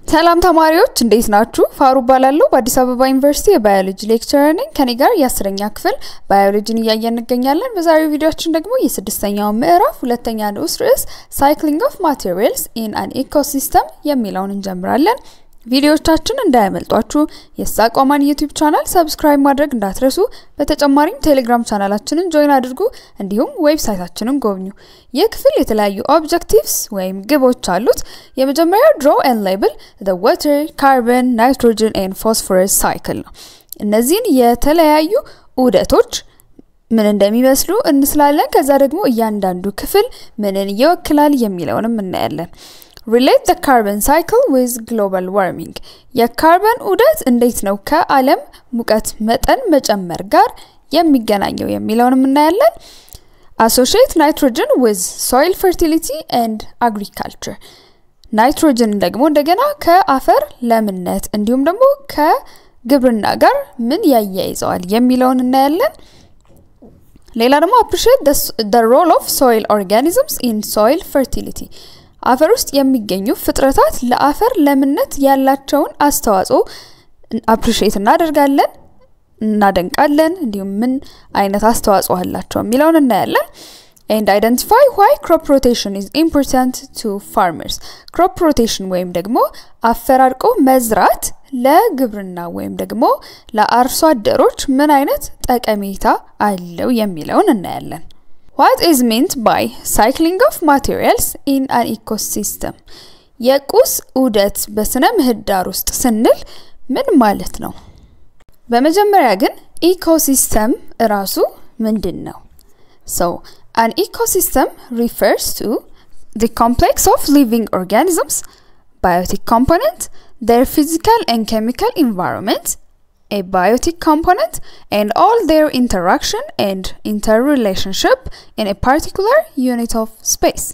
ሰላም ተማሪዎች እንዴት ናችሁ? ፋሩ ባላለው በአዲስ አበባ ዩኒቨርሲቲ የባዮሎጂ ሌክቸረር ነኝ። ከኔ ጋር የ10ኛ ክፍል ባዮሎጂን እያየን እንገኛለን። በዛሬው ቪዲዮአችን ደግሞ የ6ኛው ምዕራፍ ሁለተኛ ንዑስ ርዕስ ሳይክሊንግ ኦፍ ማቴሪያልስ ኢን አን ኢኮሲስተም የሚለውን እንጀምራለን። ቪዲዮዎቻችን እንዳያመልጧችሁ የሳቋማን ዩቲዩብ ቻናል ሰብስክራይብ ማድረግ እንዳትረሱ። በተጨማሪም ቴሌግራም ቻናላችንን ጆይን አድርጉ፣ እንዲሁም ዌብሳይታችንን ጎብኙ። የክፍል የተለያዩ ኦብጀክቲቭስ ወይም ግቦች አሉት። የመጀመሪያው draw and label the water, carbon, nitrogen and phosphorus cycle ነው። እነዚህን የተለያዩ ዑደቶች ምን እንደሚመስሉ እንስላለን። ከዛ ደግሞ እያንዳንዱ ክፍል ምንን ይወክላል የሚለውንም እናያለን። Relate the carbon cycle with global warming. የካርበን ዑደት እንዴት ነው ከዓለም ሙቀት መጠን መጨመር ጋር የሚገናኘው የሚለውንም እናያለን። Associate nitrogen with soil fertility and agriculture. ናይትሮጅን ደግሞ እንደገና ከአፈር ለምነት እንዲሁም ደግሞ ከግብርና ጋር ምን ያያይዘዋል የሚለውን እናያለን። ሌላ ደግሞ appreciate the role of soil organisms in soil fertility. አፈር ውስጥ የሚገኙ ፍጥረታት ለአፈር ለምነት ያላቸውን አስተዋጽኦ አፕሪሺየት እናደርጋለን እናደንቃለን እንዲሁም ምን አይነት አስተዋጽኦ አላቸው የሚለውን እናያለን። And identify why crop rotation is important to farmers. Crop rotation ወይም ደግሞ አፈራርቆ መዝራት ለግብርና ወይም ደግሞ ለአርሶ አደሮች ምን አይነት ጠቀሜታ አለው የሚለውን እናያለን። What is meant by cycling of materials in an ecosystem? የቁስ ዑደት በስነ ምህዳር ውስጥ ስንል ምን ማለት ነው? በመጀመሪያ ግን ኢኮሲስተም ራሱ ምንድነው? So, an ecosystem refers to the complex of living organisms, biotic component, their physical and chemical environment, a biotic component, and all their interaction and interrelationship in a particular unit of space.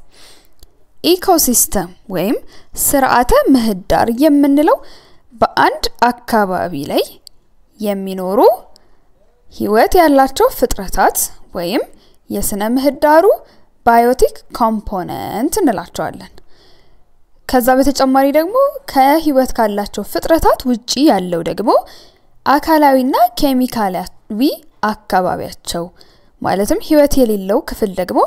Ecosystem ወይም ስርዓተ ምህዳር የምንለው በአንድ አካባቢ ላይ የሚኖሩ ህይወት ያላቸው ፍጥረታት ወይም የስነ ምህዳሩ ባዮቲክ ኮምፖነንት እንላቸዋለን። ከዛ በተጨማሪ ደግሞ ከህይወት ካላቸው ፍጥረታት ውጪ ያለው ደግሞ አካላዊና ኬሚካላዊ አካባቢያቸው ማለትም ህይወት የሌለው ክፍል ደግሞ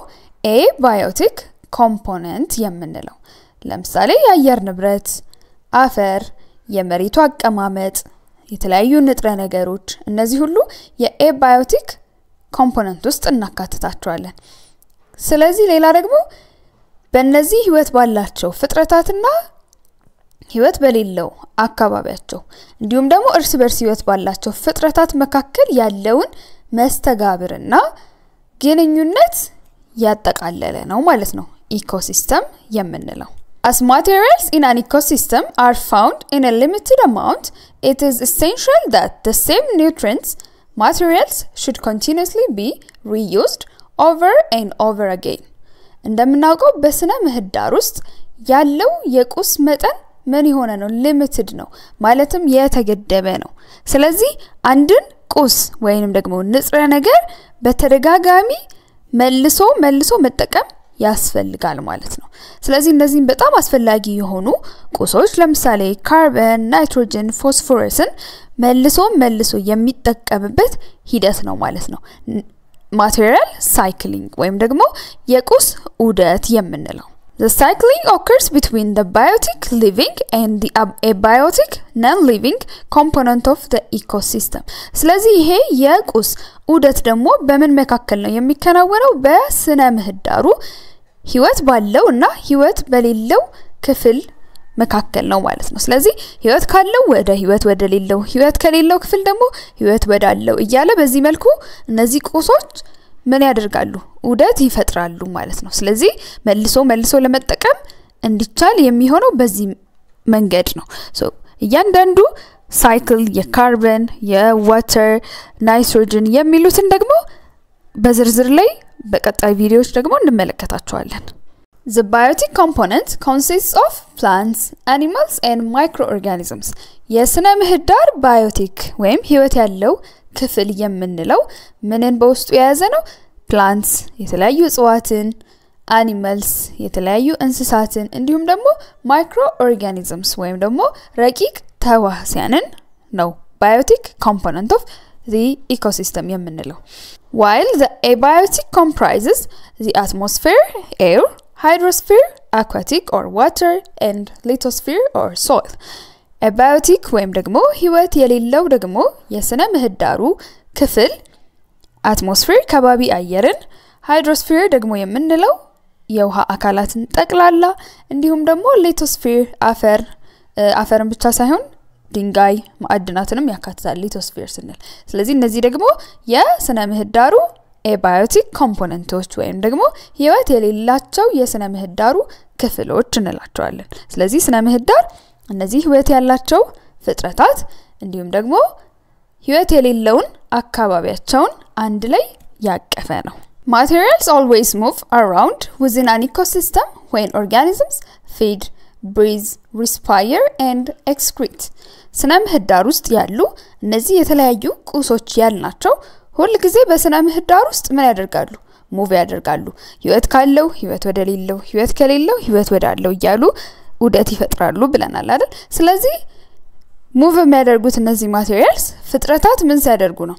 ኤባዮቲክ ኮምፖነንት የምንለው ለምሳሌ የአየር ንብረት፣ አፈር፣ የመሬቱ አቀማመጥ፣ የተለያዩ ንጥረ ነገሮች እነዚህ ሁሉ የኤባዮቲክ ኮምፖነንት ውስጥ እናካትታቸዋለን። ስለዚህ ሌላ ደግሞ በእነዚህ ህይወት ባላቸው ፍጥረታትና ህይወት በሌለው አካባቢያቸው እንዲሁም ደግሞ እርስ በርስ ህይወት ባላቸው ፍጥረታት መካከል ያለውን መስተጋብርና ግንኙነት ያጠቃለለ ነው ማለት ነው ኢኮሲስተም የምንለው። As materials in an ecosystem are found in a limited amount, it is essential that the same nutrients materials should continuously be reused over and over again. እንደምናውቀው በስነ ምህዳር ውስጥ ያለው የቁስ መጠን ምን ይሆነ ነው ሊሚትድ ነው ማለትም የተገደበ ነው። ስለዚህ አንድን ቁስ ወይንም ደግሞ ንጥረ ነገር በተደጋጋሚ መልሶ መጠቀም ያስፈልጋል ማለት ነው። ስለዚህ እነዚህን በጣም አስፈላጊ የሆኑ ቁሶች ለምሳሌ ካርበን፣ ናይትሮጅን፣ ፎስፎረስን መልሶ የሚጠቀምበት ሂደት ነው ማለት ነው ማቴሪያል ሳይክሊንግ ወይም ደግሞ የቁስ ዑደት የምንለው። The cycling occurs between the biotic living and the abiotic non-living component of the ecosystem. ስለዚህ ይሄ የቁስ ዑደት ደግሞ በምን መካከል ነው የሚከናወነው? በስነ ምህዳሩ ህይወት ባለውና ህይወት በሌለው ክፍል መካከል ነው ማለት ነው። ስለዚህ ህይወት ካለው ወደ ህይወት ወደሌለው፣ ህይወት ከሌለው ክፍል ደግሞ ህይወት ወዳለው እያለ በዚህ መልኩ እነዚህ ቁሶች ምን ያደርጋሉ? ዑደት ይፈጥራሉ ማለት ነው። ስለዚህ መልሶ ለመጠቀም እንዲቻል የሚሆነው በዚህ መንገድ ነው። እያንዳንዱ ሳይክል የካርበን፣ የዋተር፣ ናይትሮጅን የሚሉትን ደግሞ በዝርዝር ላይ በቀጣይ ቪዲዮዎች ደግሞ እንመለከታቸዋለን። The biotic component consists of plants, animals and microorganisms. የስነ ምህዳር ባዮቲክ ወይም ህይወት ያለው ክፍል የምንለው ምንን በውስጡ የያዘ ነው? ፕላንትስ የተለያዩ እጽዋትን፣ animals የተለያዩ እንስሳትን እንዲሁም ደግሞ microorganisms ወይም ደግሞ ረቂቅ ተዋሲያንን ነው biotic component of the ecosystem የምንለው while the abiotic comprises the atmosphere air hydrosphere aquatic or water and lithosphere or soil abiotic ወይም ደግሞ ህይወት የሌለው ደግሞ የስነ ምህዳሩ ክፍል atmosphere ከባቢ አየርን hydrosphere ደግሞ የምንለው የውሃ አካላትን ጠቅላላ እንዲሁም ደግሞ lithosphere አፈርን ብቻ ሳይሆን ድንጋይ ማዕድናትንም ያካትታል lithosphere ስንል ስለዚህ እነዚህ ደግሞ የስነ ምህዳሩ abiotic components ወይም ደግሞ ህይወት የሌላቸው የስነ ምህዳሩ ክፍሎች እንላቸዋለን ስለዚህ ስነ ምህዳር እነዚህ ህይወት ያላቸው ፍጥረታት እንዲሁም ደግሞ ህይወት የሌለውን አካባቢያቸውን አንድ ላይ ያቀፈ ነው Materials always move around within an ecosystem when organisms feed, breathe, respire and excrete. ስነ ምህዳር ውስጥ ያሉ እነዚህ የተለያዩ ቁሶች ያልናቸው ሁሉ ጊዜ በስነ ምህዳር ውስጥ ምን ያደርጋሉ? ሙቭ ያደርጋሉ። ህይወት ካለው ህይወት ወደሌለው ህይወት ከሌለው ህይወት ወዳለው ይያሉ ኡደት ይፈጥራሉ ብለናል አይደል? ስለዚህ ሙቭ የሚያደርጉት እነዚህ ማቴሪያልስ ፍጥረታት ምን ሲያደርጉ ነው?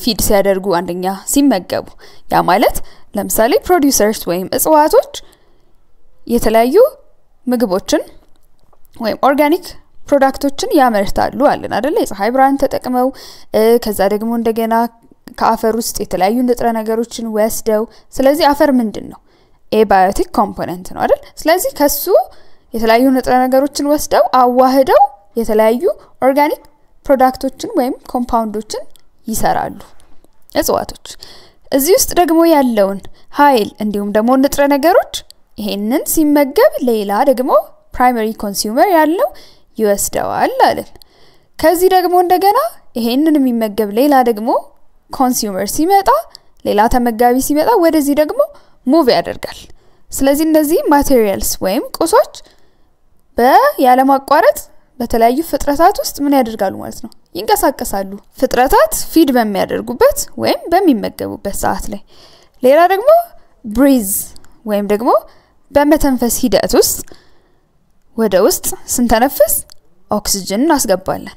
ፊድ ሲያደርጉ አንደኛ ሲመገቡ ያ ማለት ለምሳሌ ፕሮዲዩሰርስ ወይም እጽዋቶች የተለያዩ ምግቦችን ወይም ኦርጋኒክ ፕሮዳክቶችን ያመርታሉ አለን አይደል የፀሐይ ብርሃን ተጠቅመው ከዛ ደግሞ እንደገና ከአፈር ውስጥ የተለያዩ ንጥረ ነገሮችን ወስደው ስለዚህ አፈር ምንድነው abiotic component ነው አይደል ስለዚህ ከሱ የተለያዩ ንጥረ ነገሮችን ወስደው አዋህደው የተለያዩ ኦርጋኒክ ፕሮዳክቶችን ወይም ኮምፓውንዶችን ይሰራሉ እጽዋቶች እዚህ ውስጥ ደግሞ ያለውን ኃይል እንዲሁም ደግሞ ንጥረ ነገሮች ይሄንን ሲመገብ ሌላ ደግሞ ፕራይመሪ ኮንሱመር ያለው ይወስደዋል አለን ከዚህ ደግሞ እንደገና ይሄንን የሚመገብ ሌላ ደግሞ ኮንሱመር ሲመጣ ሌላ ተመጋቢ ሲመጣ ወደዚህ ደግሞ ሙቭ ያደርጋል ስለዚህ እነዚህ ማቴሪያልስ ወይም ቁሶች በያለማቋረጥ በተለያዩ ፍጥረታት ውስጥ ምን ያደርጋሉ ማለት ነው ይንቀሳቀሳሉ ፍጥረታት ፊድ በሚያደርጉበት ወይም በሚመገቡበት ሰዓት ላይ ሌላ ደግሞ ብሪዝ ወይም ደግሞ በመተንፈስ ሂደት ውስጥ ወደ ውስጥ ስንተነፍስ ኦክሲጅን እናስገባለን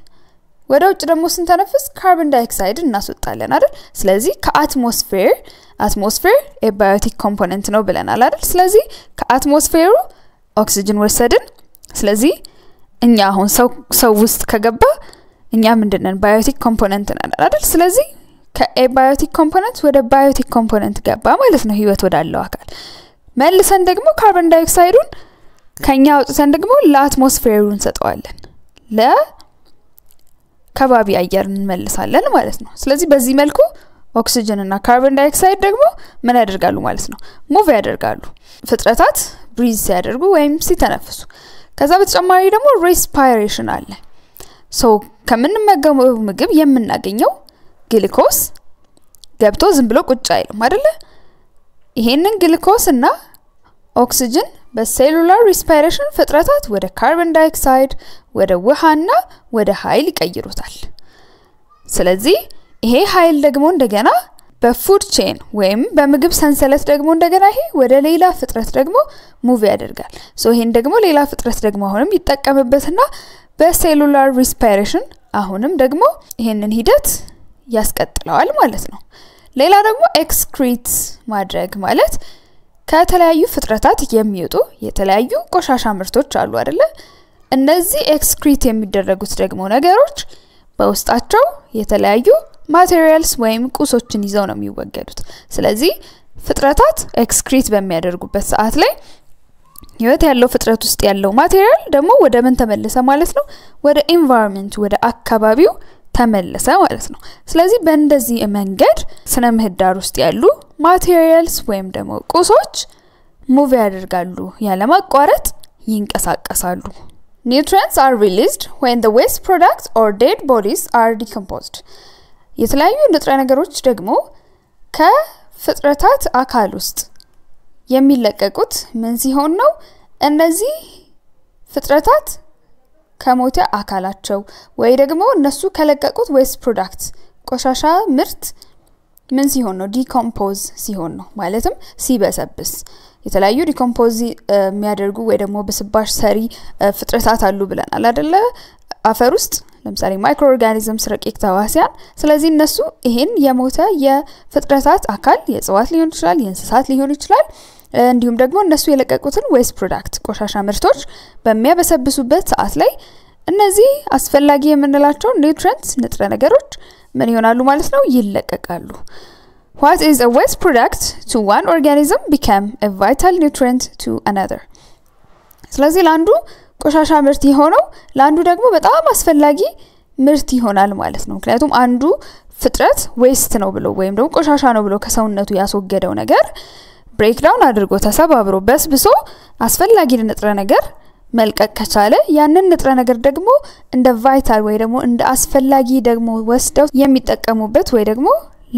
ወደ ውጭ ደግሞ ስንተነፍስ ካርቦን ዳይኦክሳይድ እናስወጣለን አይደል ስለዚህ ከአትሞስፌር abiotic component ነው ብለናል አይደል ስለዚህ ከአትሞስፌሩ ኦክሲጅን ወሰድን ስለዚህ እኛ አሁን ሰው ውስጥ ከገባ እኛ ምንድነን biotic component ነን አይደል ስለዚህ ከabiotic component ወደ biotic component ገባ ማለት ነው ህይወት ወዳለው አካል መልሰን ደግሞ ካርቦን ዳይኦክሳይዱን ከኛ አውጥተን ደግሞ ለአትሞስፌሩን ሰጠዋለን ለከባቢ አየር እንመልሳለን ማለት ነው ስለዚህ በዚህ መልኩ ኦክሲጅን እና ካርቦን ዳይኦክሳይድ ደግሞ ምን ያደርጋሉ ማለት ነው ሙቭ ያደርጋሉ ፍጥረታት ብሪዝ ያደርጉ ወይም ሲተነፍሱ ከዛ በተጨማሪ ደግሞ ሬስፓይሬሽን አለ ሶ ከመንመገበው ምግብ የምናገኘው ግሉኮስ ገብቶ ዝም ብሎ ቁጭ አይልም አይደለ ይሄንን ግሉኮስ እና ኦክሲጅን በሴሉላር ሬስፓይሬሽን ፍጥረታት ወደ ካርቦን ዳይኦክሳይድ ወደ ውሃና ወደ ኃይል ይቀይሩታል ስለዚህ ይሄ ኃይል ደግሞ እንደገና በፉድ ቼን ወይም በምግብ ሰንሰለት ደግሞ እንደገና ይሄ ወደ ሌላ ፍጥረት ደግሞ ሙቭ ያደርጋል ሶ ይሄን ደግሞ ሌላ ፍጥረት ደግሞ አሁንም ይጠቀምበትና በሴሉላር ሬስፓይሬሽን አሁንም ደግሞ ይሄንን ሂደት ያስቀጥላል ማለት ነው ሌላ ደግሞ ኤክስክሪት ማድረግ ማለት ከተለያዩ ፍጥረታት የሚወጡ የተለያዩ ቆሻሻ ምርቶች አሉ አይደለ እነዚህ ኤክስክሪት የሚደረጉት ደግሞ ነገሮች በውስጣቸው የተለያዩ ማቴሪያልስ ወይም ቁሶችን ይዘው ነው የሚወገዱት ስለዚህ ፍጥረታት ኤክስክሪት በሚያደርጉበት ሰዓት ላይ ህይወት ያለው ፍጥረት ውስጥ ያለው ማቴሪያል ደግሞ ወደ ምን ተመለሰ ማለት ነው ወደ ኢንቫይሮንመንት ወደ አካባቢው ተመለሰ ማለት ነው ስለዚህ በእንደዚህ መንገድ ስነ ምህዳር ውስጥ ያሉ ማቴሪያልስ ወይም ደግሞ ቁሶች ሙቭ ያደርጋሉ ያለማቋረጥ ይንቀሳቀሳሉ Nutrients are released when the waste products or dead bodies are decomposed የተለያዩ ንጥረ ነገሮች ደግሞ ከፍጥረታት አካል ውስጥ የሚለቀቁት ምን ሲሆን ነው እነዚህ ፍጥረታት ከሞተ አካላቸው ወይ ደግሞ እነሱ ከለቀቁት waste product ቆሻሻ ምርት ምን ሲሆን ነው ዲኮምፖዝ ሲሆን ነው ማለትም ሲበሰብስ የተለያዩ ዲኮምፖዝ የሚያደርጉ ወይ ደግሞ በስባሽ ሰሪ ፍጥረታት አሉ ብለናል አይደለ አፈር ውስጥ ለምሳሌ ማይክሮ ኦርጋኒዝምስ ረቂቅ ተዋሲያን ስለዚህ እነሱ ይሄን የሞተ የፍጥረታት አካል የጽዋት ሊሆን ይችላል የእንስሳት ሊሆን ይችላል እንዲሁም ደግሞ እነሱ የለቀቁትን ዌስት ፕሮዳክት ቆሻሻ ምርቶች በሚያበሰብሱበት ሰዓት ላይ እነዚህ አስፈላጊ የምንላቸው ኒውትሪየንትስ ንጥረ ነገሮች ምን ይሆናሉ ማለት ነው ይለቀቃሉ What is a waste product to one organism become a vital nutrient to another ስለዚህ ላንዱ ቆሻሻ ምርት የሆነው ላንዱ ደግሞ በጣም አስፈላጊ ምርት ይሆናል ማለት ነው ምክንያቱም አንዱ ፍጥረት ዌስት ነው ብሎ ወይም ደግሞ ቆሻሻ ነው ብሎ ከሰውነቱ ያስወገደው ነገር ብሬክዳውን አድርጎ ተሰባብሮ በስብሶ አስፈላጊ ንጥረ ነገር መልቀቅ ከቻለ ያንን ንጥረ ነገር ደግሞ እንደ ቫይታል ወይ ደግሞ እንደ አስፈላጊ ደግሞ ወስደው የሚጠቀሙበት ወይ ደግሞ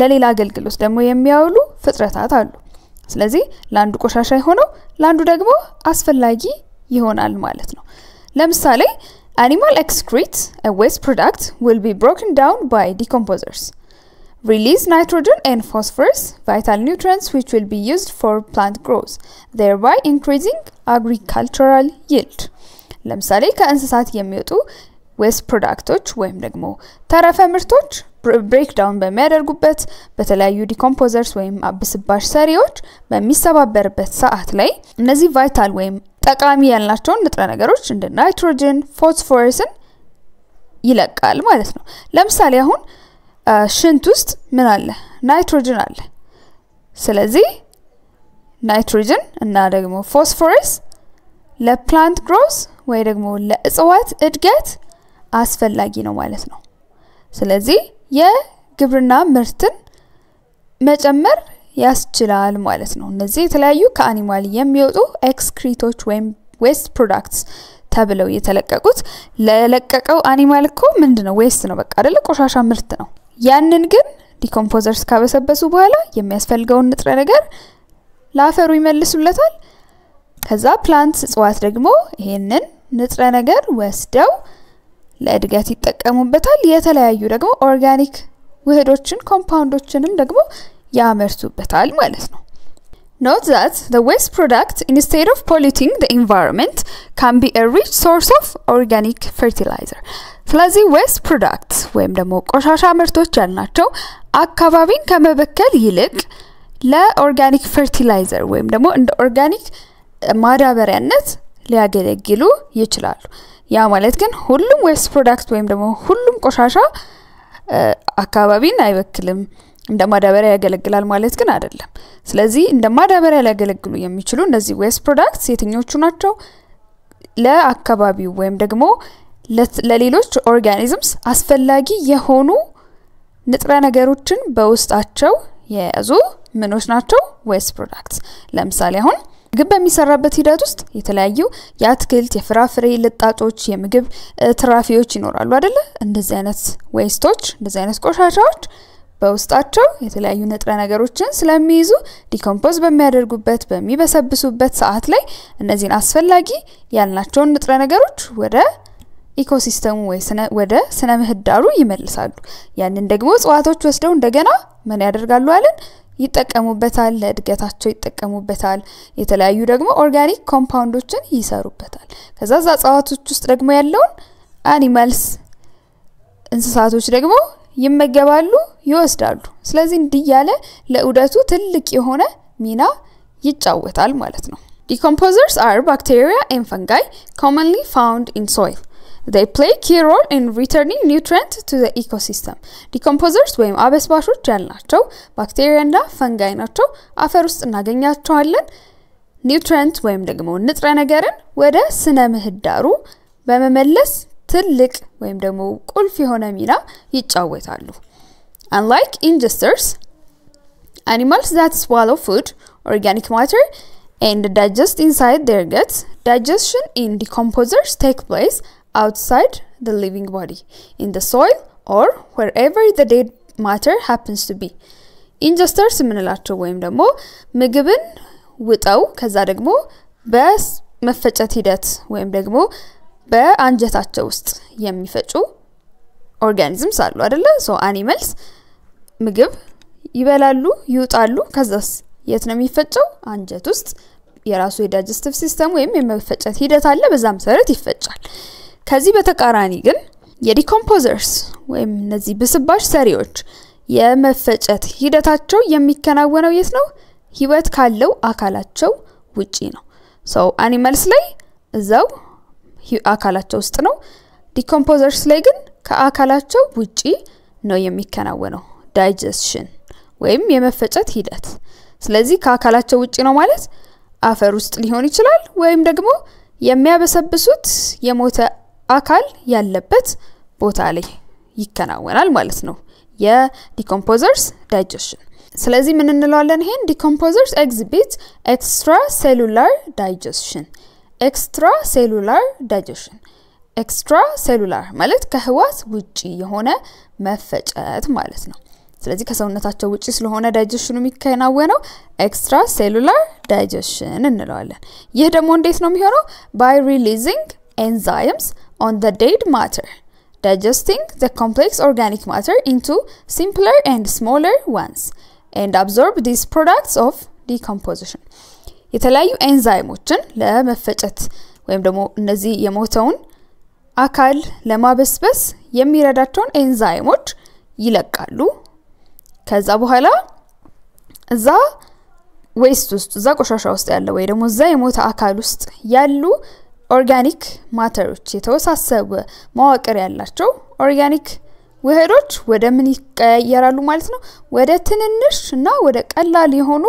ለሌላ አገልግሎት ደግሞ የሚያውሉ ፍጥረታት አሉ ስለዚህ ላንዱ ቆሻሻ የሆነው ላንዱ ደግሞ አስፈላጊ ይሆናል ማለት ነው ለምሳሌ animal excrete a waste product will be broken down by decomposers release nitrogen and phosphorus vital nutrients which will be used for plant growth thereby increasing agricultural yield ለምሳሌ ከእንስሳት የሚወጡ waste products ወይም ደግሞ ተረፈ ምርቶች breakdown በሚያደርጉበት በተለያዩ decomposers ወይም አብስባሽ ሰሪዎች በሚሰባበርበት ሰዓት ላይ እነዚህ vital ወይም ጠቃሚ ያልናቸው ንጥረ ነገሮች እንደ ናይትሮጅን ፎስፎረስን ይለቃል ማለት ነው ለምሳሌ አሁን ሽንት ውስጥ ምን አለ ናይትሮጅን አለ ስለዚህ ናይትሮጅን እና ደግሞ ፎስፎረስ ለፕላንት ግሮዝ ወይ ደግሞ ለእጽዋት እድገት አስፈላጊ ነው ማለት ነው ስለዚህ የግብርና ምርትን መጨመር ያስችላል ማለት ነው እነዚህ የተለያዩ ከአኒማል የሚወጡ ኤክስክሪቶች ወይም ዌስት ፕሮዳክትስ ተብለው የተለቀቁት ለለቀቀው አኒማል እኮ ምንድነው ዌስት ነው በቃ አይደለ ቆሻሻ ምርት ነው ያንን ግን ዲኮምፖዘርስ ካበሰበሱ በኋላ የሚያስፈልገው ንጥረ ነገር ለአፈሩ ይመልሱለታል ከዛ ፕላንት እጽዋት ደግሞ ይሄንን ንጥረ ነገር ወስደው ለእድገት ይጠቀሙበታል የተለያዩ ደግሞ ኦርጋኒክ ውህዶችን ኮምፓውንዶችንም ደግሞ ያመርቱበታል ማለት ነው Note that the waste product instead of polluting the environment can be a rich source of organic fertilizer ስለዚህ waste products ወይም ደግሞ ቆሻሻ ምርቶች ያልናቸው አካባቢን ከመበከል ይልቅ ለኦርጋኒክ ፈርቲላይዘር ወይም ደግሞ እንደ ኦርጋኒክ ማዳበሪያነት ሊያገለግሉ ይችላሉ ያ ማለት ግን ሁሉም waste product ወይም ደግሞ ሁሉም ቆሻሻ አካባቢን አይበክልም እንደ ማዳበሪያ ያገለግላል ማለት ግን አይደለም ስለዚህ እንደ ማዳበሪያ ሊያገለግሉ የሚችሉ እነዚህ waste products የትኞቹ ናቸው ለአካባቢው ወይም ደግሞ ለሌሎች ኦርጋኒዝምስ አስፈላጊ የሆኑ ንጥረ ነገሮችን በውስጣቸው የያዙ ምኖች ናቸው waste products ለምሳሌ አሁን ምግብ በሚሰራበት ሂደት ውስጥ የተለያዩ የአትክልት የፍራፍሬ ልጣጮች የምግብ ትራፊዎች ይኖራሉ አይደለ እንደዚህ አይነት ዌስቶች እንደዚህ አይነት ቆሻሻዎች በውስጣቸው የተለያዩ ንጥረ ነገሮችን ስለሚይዙ ዲኮምፖዝ በሚያደርጉበት በሚበሰብሱበት ሰዓት ላይ እነዚህን አስፈላጊ ያልናቸው ንጥረ ነገሮች ወደ ኢኮሲስተሙ ወደ ስነ ምህዳሩ ይመልሳሉ ያንን ደግሞ እጽዋቶች ወስደው እንደገና ምን ያደርጋሉ አለን ይጠቀሙበታል ለእድገታቸው ይጠቀሙበታል የተለያዩ ደግሞ ኦርጋኒክ ኮምፓውንዶችን ይሰሩበታል ከዛ እጽዋቶች ውስጥ ደግሞ ያለውን አኒማልስ እንስሳቶች ደግሞ ይመገባሉ ይወስዳሉ ስለዚህ እንዲያለ ለኡደቱ ትልቅ የሆነ ሚና ይጫወታል ማለት ነው Decomposers are bacteria and fungi commonly found in soil They play key role in returning nutrients to the ecosystem. Decomposers ወይም አበስባሾች ያልናቸው ባክቴሪያ እና ፈንጋይ ናቸው አፈር ውስጥ እናገኛቸዋለን ኒውትሪየንት ወይም ደግሞ ንጥረ ነገርን ወደ ስነ ምህዳሩ በመመለስ ትልቅ ወይም ደግሞ ቁልፍ የሆነ ሚና ይጫወታሉ Unlike ingesters animals that swallow food organic matter and digest inside their guts digestion in decomposers take place outside the living body in the soil or wherever the dead matter happens to be ingesters ምንላቸው ወይም ደግሞ ምግብን ውጣው ከዛ ደግሞ በመፈጨት ሂደት ወይም ደግሞ በአንጀታቸው ውስጥ የሚፈጩ ኦርጋኒዝምስ አሉ አይደለ ሶ አኒማልስ ምግብ ይበላሉ ይውጣሉ ከዛስ የት ነው የሚፈጨው አንጀት ውስጥ የራሱ የዳይጀስቲቭ ሲስተም ወይም የመፈጨት ሂደት አለ በዛ መሰረት ይፈጫል ከዚህ በተቃራኒ ግን የዲኮምፖዘርስ ወይም እነዚህ ብስባሽ ሰሪዎች የመፈጨት ሂደታቸው የሚከናወነው የት ነው ህይወት ካለው አካላቸው ውጪ ነው so animals ላይ እዛው አካላቸው ውስጥ ነው ዲኮምፖዘርስ ላይ ግን ከአካላቸው ውጪ ነው የሚከናወነው digestion ወይም የመፈጨት ሂደት ስለዚህ ከአካላቸው ውጪ ነው ማለት አፈር ውስጥ ሊሆን ይችላል ወይም ደግሞ የሚያበሰብሱት የሞተ አካል ያለበት ቦታ ላይ ይከናወናል ማለት ነው የዲኮምፖዘርስ digestion ስለዚህ ምን እንለዋለን ይሄን ዲኮምፖዘርስ exhibit extracellular digestion extracellular ማለት ከህዋስ ውጪ የሆነ መፈጨት ማለት ነው ስለዚህ ከሰውነታቸው ውጪ ስለሆነ ዳይጀሽኑ የሚከናወነው extracellular digestion እንለዋለን ይህ ደግሞ እንዴት ነው የሚሆነው by releasing enzymes on the dead matter digesting the complex organic matter into simpler and smaller ones and absorb these products of decomposition የተለያዩ ኤንዛይሞችን ለመፈጨት ወይም ደግሞ እነዚህ የሞተውን አካል ለማበስበስ የሚረዳቸውን ኤንዛይሞች ይለቃሉ ከዛ በኋላ እዛ ዌስት ውስጥ እዛ ቆሻሻ ውስጥ ያለ ወይ ደግሞ እዛ የሞተ አካል ውስጥ ያሉ ኦርጋኒክ ማተሮች የተወሳሰበ መዋቅር ያላቸው ኦርጋኒክ ውህዶች ወደ ምን ይቀየራሉ ማለት ነው ወደ ትንንሽና ወደ ቀላል የሆኑ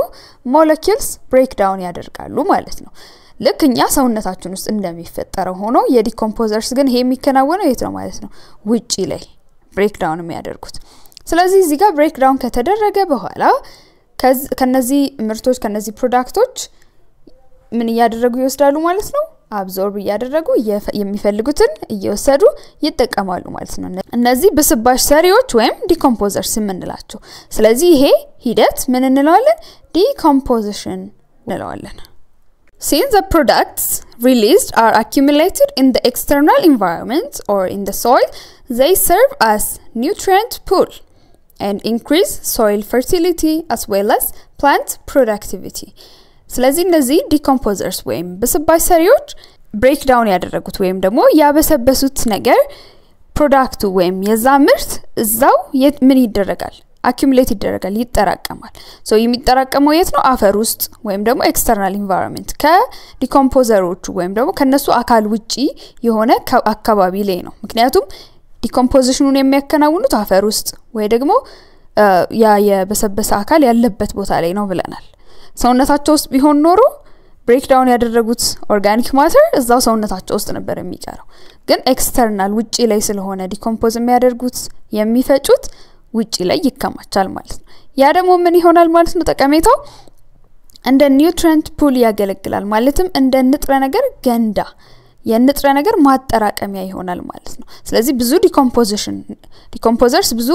ሞለኪውልስ ብሬክ ዳውን ያደርጋሉ ማለት ነው ለክኛ ሰውነታችን ውስጥ እንደሚፈጠረው ሆኖ የዲኮምፖዘርስ ግን ይሄ የሚከናወነው የት ነው ማለት ነው ውጪ ላይ ብሬክ ዳውን የሚያደርጉት ስለዚህ እዚህ ጋር ብሬክ ዳውን ከተደረገ በኋላ ከነዚህ ምርቶች ከነዚህ ፕሮዳክቶች ምን ያደርጉ ይወስዳሉ ማለት ነው አብዞርብ ያደረጉ የሚፈልጉትን እየወሰዱ ይጠቀማሉ ማለት ነው እነዚህ በስባሽ ሰሪዎች ወይም ዲኮምፖዘርስ የምንላቸው ስለዚህ ይሄ ሂደት ምን እንለዋለን decomposition እንለዋለን since the products released are accumulated in the external environment or in the soil they serve as nutrient pool and increase soil fertility as well as plant productivity ስለዚህ እነዚህ ዲኮምፖዘርስ ወይም በስባሽ ሰሪዎች ብሬክ ዳውን ያደረጉት ወይም ደግሞ ያበሰበሱት ነገር ፕሮዳክቱ ወይም የዛምርት እዛው ምን ይደረጋል accumulate ይደረጋል ይጠራቀማል ሶ የሚጠራቀመው የት ነው አፈር ውስጥ ወይም ደግሞ ኤክስተርናል ኢንቫይሮንመንት ከዲኮምፖዘሮቹ ወይም ደግሞ ከነሱ አካል ውጪ የሆነ አካባቢ ላይ ነው ምክንያቱም ዲኮምፖዚሽኑን የሚያከናውኑት አፈር ውስጥ ወይ ደግሞ ያ የበሰበሰ አካል ያለበት ቦታ ላይ ነው ብለናል ሰውነታቸው ውስጥ ቢሆን ኖሮ ብሬክ ዳውን ያደረጉት ኦርጋኒክ ማተር እዛው ሰውነታቸው ውስጥ ነበር የሚቀረው ግን ኤክስተርናል ውጪ ላይ ስለሆነ ዲኮምፖዝ የሚያደርጉት የሚፈጩት ውጪ ላይ ይከማቻል ማለት ነው ያ ደግሞ ምን ይሆናል ማለት ነው ጠቀሜታው እንደ ኒውትሪየንት ፑል ያገለግላል ማለትም እንደ ንጥረ ነገር ገንዳ የንጥረ ነገር ማጠራቀሚያ ይሆናል ማለት ነው ስለዚህ ብዙ ዲኮምፖዘርስ ብዙ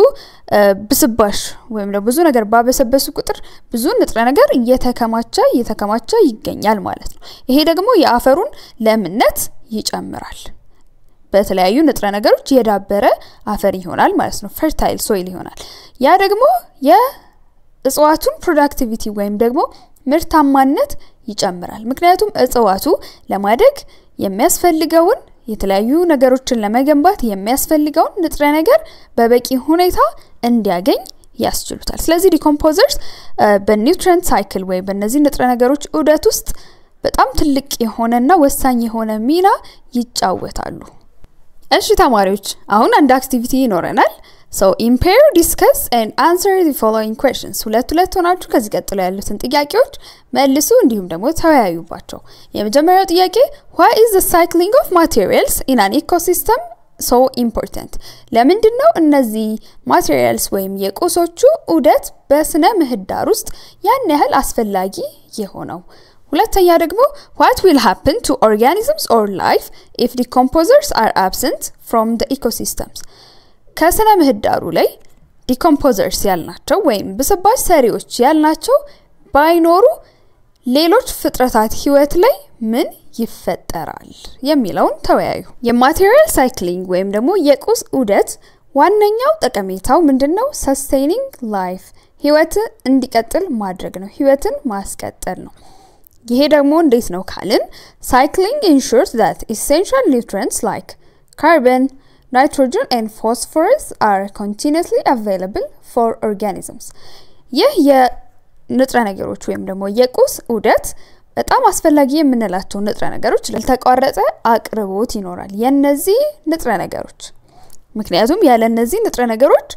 ብስባሽ ወይም ደግሞ ብዙ ነገር ባበሰበሱ ቁጥር ብዙ ንጥረ ነገር እየተከማቸ ይገኛል ማለት ነው ይሄ ደግሞ የአፈሩን ለምነት ይጨምራል በተለያዩ ንጥረ ነገሮች የዳበረ አፈር ይሆናል ማለት ነው ፈርታይል ሶይል ይሆናል ያ ደግሞ የእጽዋቱን ፕሮዳክቲቪቲ ወይም ደግሞ ምርታማነት ይጨምራል ምክንያቱም እጽዋቱ ለማደግ የሚያስፈልገውን የተለያዩ ነገሮችን ለመገንባት የሚያስፈልገውን ንጥረ ነገር በበቂ ሁኔታ እንዲያገኝ ያስችሉታል ስለዚህ ዲኮምፖዘርስ በኒውትሪየንት ሳይክል ወይ በእነዚህ ንጥረ ነገሮች ዑደት ውስጥ በጣም ትልቅ የሆነና ወሳኝ የሆነ ሚና ይጫወታሉ እሺ ተማሪዎች አሁን አንድ አክቲቪቲ ይኖረናል So in pair discuss and answer the following questions. ሁለት ሆናችሁ ከዚህ ቀጥሎ ያሉትን ጥያቄዎች መልሱ እንዲሁም ደግሞ ተወያዩባቸው። የመጀመሪያው ጥያቄ why is the cycling of materials in an ecosystem so important? ለምንድነው እነዚህ materials ወይም የቁሶቹ ዑደት በስነ ምህዳር ውስጥ ያን ያህል አስፈላጊ የሆነው? ሁለተኛ ደግሞ what will happen to organisms or life if decomposers are absent from the ecosystems? ከስነ ምህዳሩ ላይ ዲኮምፖዘርስ ያልናቸው ወይም በስባሽ ሰሪዎች ያልናቸው ባይኖሩ ሌሎች ፍጥረታት ህይወት ላይ ምን ይፈጠራል የሚለውን ተወያዩ የማቴሪያል ሳይክሊንግ ወይም ደግሞ የቁስ ዑደት ዋነኛው ጠቀሜታው ምንድነው sustaining life ህይወት እንዲቀጥል ማድረግ ነው ህይወትን ማስቀጠል ነው ይሄ ደግሞ እንዴት ነው ካልን cycling ensures that essential nutrients like carbon nitrogen and phosphorus are continuously available for organisms ይህ የንጥረ ነገሮች ወይም ደግሞ የቁስ ዑደት በጣም አስፈላጊ የምንላቸው ንጥረ ነገሮች ለተቋረጠ አቅርቦት ይኖራል የነዚህ ንጥረ ነገሮች ምክንያቱም ያለ እነዚህ ንጥረ ነገሮች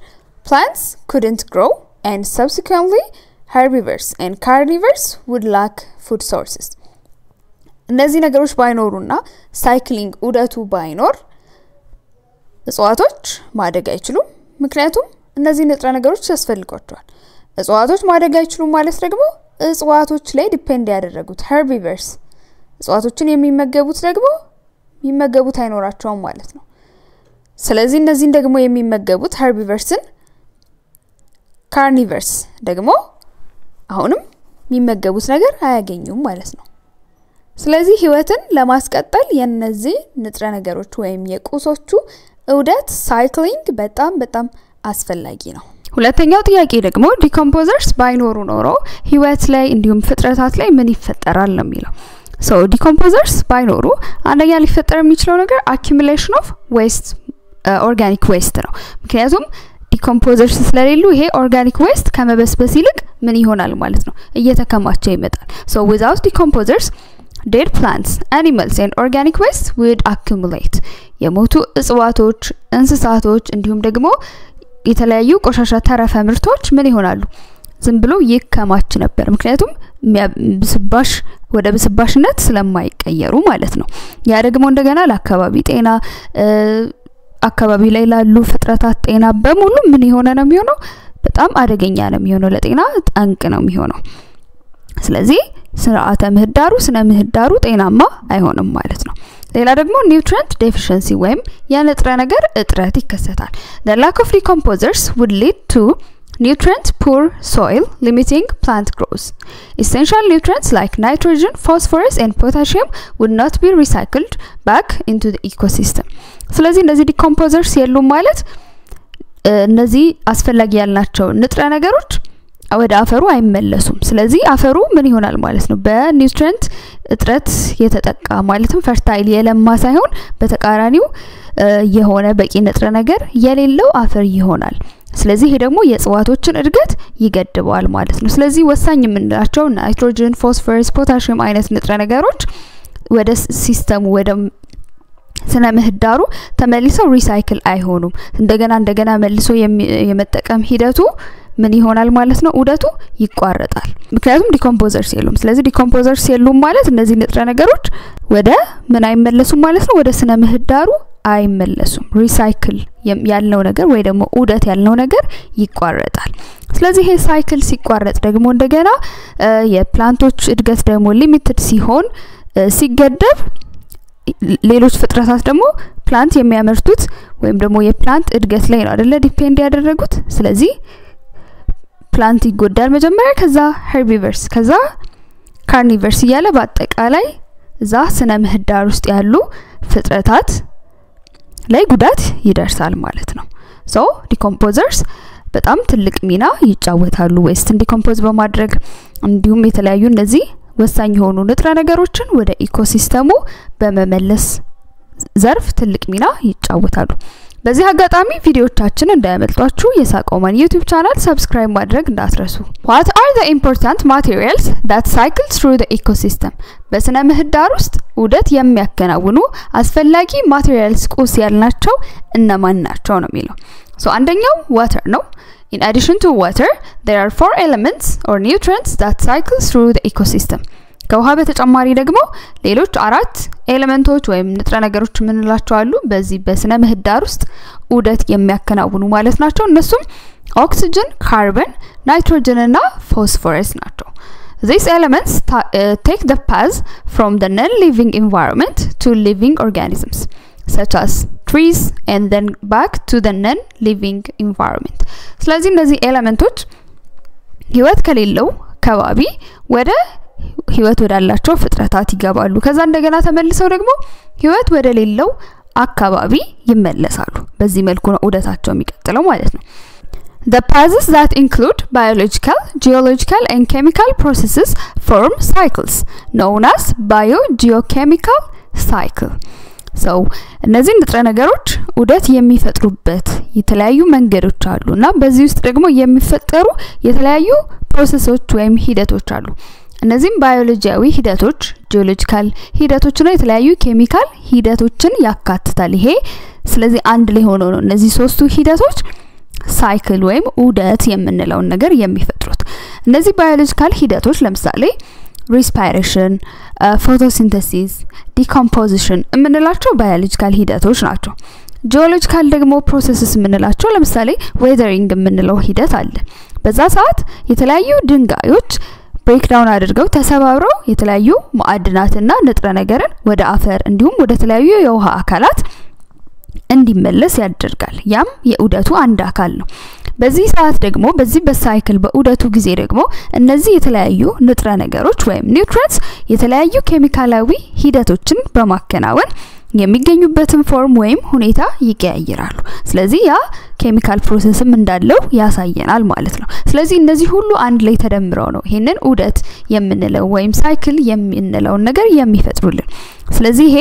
plants couldn't grow and subsequently herbivores and carnivores would lack food sources እነዚህ ነገሮች ባይኖሩና ሳይክሊንግ ዑደቱ ባይኖር እጽዋቶች ማደግ አይችሉም ምክንያቱም እነዚህ ንጥረ ነገሮች ያስፈልጓቸዋል እጽዋቶች ማደግ አይችሉም ማለት ደግሞ እጽዋቶች ላይ ዲፔንድ ያደረጉት herbivores እጽዋቶችን የሚመገቡት ደግሞ የሚመገቡት አይኖራቸውም ማለት ነው ስለዚህ እነዚህን ደግሞ የሚመገቡት herbivoresን carnivores ደግሞ አሁንም የሚመገቡት ነገር አያገኙም ማለት ነው ስለዚህ ህይወትን ለማስቀጠል የነዚህ ንጥረ ነገሮች ወይም የቁሶቹ ዑደት ሳይክሊንግ በጣም አስፈላጊ ነው ሁለተኛው ጥያቄ ደግሞ ዲኮምፖዘርስ ባይኖሩ ኖሮ ህይወት ላይ እንዲሁም ፍጥረታት ላይ ምን ይፈጠራል ነው የሚለው so decomposers ባይኖሩ አንደኛ ሊፈጠር የሚችለው ነገር accumulation of waste organic waste ነው ምክንያቱም decomposers ስለሌሉ ይሄ organic waste ከመበስበስ ይልቅ ምን ይሆናል ማለት ነው እየተከማቸ ይመጣል so without decomposers dead plants animals and organic waste would accumulate የሞቱ እጽዋቶች እንስሳቶች እንዲሁም ደግሞ የተለያዩ ቆሻሻ ተረፈ ምርቶች ምን ይሆናሉ ዝም ብሎ ይከማች ነበር ምክንያቱም ብስባሽ ወደ ብስባሽነት ስለማይቀየሩ ማለት ነው ያ ደግሞ እንደገና ለአካባቢ ጤና አካባቢ ላይ ላሉ ፍጥረታት ጤና በሙሉ ምን ይሆነ ነው የሚሆነው በጣም አደገኛ ነው የሚሆነው ለጤና ጠንቅ ነው የሚሆነው ስለዚህ ስርዓተ ምህዳሩ ጤናማ አይሆንም ማለት ነው ሌላ ደግሞ nutrient deficiency ወይም የንጥረ ነገር እጥረት ይከሰታል the lack of decomposers would lead to nutrient poor soil limiting plant growth essential nutrients like nitrogen phosphorus and potassium would not be recycled back into the ecosystem ስለዚህ እነዚህ decomposers የሉም ማለት እነዚህ አስፈላጊ ያልናቸው ንጥረ ነገሮች ወደ አፈሩ አይመለሱም ስለዚህ አፈሩ ምን ይሆናል ማለት ነው በኒውትሪየንት እጥረት የተጠቃ ማለትም ፈርታይል የለማ ሳይሆን በተቃራኒው የሆነ በቂ ንጥረ ነገር የሌለው አፈር ይሆናል ስለዚህ ይሄ ደግሞ የጽዋቶችን እድገት ይገድባል ማለት ነው ስለዚህ ወሳኝ የምንላቸው ናይትሮጅን ፎስፎረስ ፖታሺየም አይነት ንጥረ ነገሮች ወደ ሲስተሙ ወደ ስነ ምህዳሩ ተመልሰው ሪሳይክል አይሆኑም እንደገና መልሶ የመጠቀም ሂደቱ ምን ይሆናል ማለት ነው ዑደቱ ይቋረጣል ምክንያቱም ዲኮምፖዘርስ የሉም ስለዚህ ዲኮምፖዘርስ የሉም ማለት እነዚህ ንጥረ ነገሮች ወደ ምን አይመለሱም ማለት ነው ወደ ስነ ምህዳሩ አይመለሱም ሪሳይክል ያልነው ነገር ወይ ደግሞ ዑደት ያልነው ነገር ይቋረጣል ስለዚህ ይሄ ሳይክል ሲቋረጥ ደግሞ እንደገና የፕላንቶች እድገት ደግሞ ሊሚትድ ሲሆን ሲገደብ ሌሎች ፍጥረታት ደግሞ ፕላንት የሚያመርቱት ወይም ደግሞ የፕላንት እድገት ላይ ነው አይደለ ዲፔንድ ያደረጉት ስለዚህ ፕላንት ይጎዳል መጀመሪያ ከዛ herbivores ከዛ carnivores ያለ በአጠቃላይ እዛ ስነ ምህዳር ውስጥ ያሉ ፍጥረታት ላይ ጉዳት ይደርሳል ማለት ነው so decomposers በጣም ትልቅ ሚና ይጫወታሉ waste ዲኮምፖዝ በማድረግ እንዲሁም የተለያዩ እነዚህ ወሳኝ የሆኑ ንጥረ ነገሮችን ወደ ኢኮሲስተሙ በመመለስ ዘርፍ ትልቅ ሚና ይጫወታሉ በዚህ አጋጣሚ ቪዲዮቻችን እንዳያመልጧችሁ የሳቆማን YouTube ቻናል ሰብስክራይብ ማድረግ እንዳትረሱ What are the important materials that cycle through the ecosystem በስነ ምህዳር ውስጥ ዑደት የሚያከናውኑ አስፈላጊ ማቴሪያልስ ቁስ ያልናቸው እነማን ናቸው ነው የሚለው so አንደኛው water ነው In addition to water there are 4 elements or nutrients that cycle through the ecosystem ከውሃ በተጨማሪ ደግሞ ሌሎች 4 ኤሌመንቶች ወይም ንጥረ ነገሮች ምንላቸው አሉ በዚህ በስነ ምህዳር ውስጥ ዑደት የሚያከናውኑ ማለት ናቸው እነሱም oxygen carbon nitrogen እና phosphorus ናቸው These elements take the path from the non-living environment to living organisms such as trees and then back to the non-living environment ስለዚህ እነዚህ ኤሌመንቶች ህይወት ከሌለው ከባቢ ወደ ህይወት ወዳላቸው ፍጥረታት ይገባሉ ከዛ እንደገና ተመልሰው ደግሞ ህይወት ወደ ሌለው አካባቢ ይመለሳሉ በዚህ መልኩ ነው ዑደታቸው የሚቀጥለው ማለት ነው The paths that include biological, geological and chemical processes form cycles known as biogeochemical cycle. So እነዚህ ንጥረ ነገሮች ዑደት የሚፈጥሩበት የተለያዩ መንገዶች አሉና በዚህ ውስጥ ደግሞ የሚፈጠሩ የተለያዩ ፕሮሰሶች ወይም ሂደቶች አሉ። እነዚህም ባዮሎጂያዊ ሂደቶች፣ ጂኦሎጂካል ሂደቶችና የተለያዩ ኬሚካል ሂደቶችን ያካትታል ይሄ። ስለዚህ አንድ ላይ ሆኖ ነው እነዚህ ሶስቱ ሂደቶች ሳይክል ወይም ዑደት የምንለው ነገር የሚፈጥሩት። እነዚህ ባዮሎጂካል ሂደቶች ለምሳሌ respiration, photosynthesis, decomposition የምንላቸው ባዮሎጂካል ሂደቶች ናቸው። ጂኦሎጂካል ደግሞ ፕሮሰስስ የምንላቸው ለምሳሌ weathering የምንለው ሂደት አለ። በዛ ሰዓት የተለያዩ ድንጋዮች ብሬክዳውን አድርገው ተሰባብረው የተለያዩ ማዕድናትና ንጥረ ነገርን ወደ አፈር እንዲሁም ወደ ተለያዩ የውሃ አካላት እንዲመለስ ያደርጋል። ያም የዑደቱ አንድ አካል ነው። በዚህ ሰዓት ደግሞ በዚህ በሳይክል በዑደቱ ጊዜ ደግሞ እነዚህ የተለያዩ ንጥረ ነገሮች ወይም ኒውትሪየንትስ የተለያዩ ኬሚካላዊ ሂደቶችን በማከናወን የሚገኙበትን ፎርም ወይም ሁኔታ ይቀያየራሉ። ስለዚህ ያ ኬሚካል ፕሮሰስም እንዳለው ያሳየናል ማለት ነው። ስለዚህ እነዚህ ሁሉ አንድ ላይ ተደምረው ነው ይሄንን ዑደት የምንለው ወይም ሳይክል የምንለው ነገር የሚፈጥሩልን። ስለዚህ ይሄ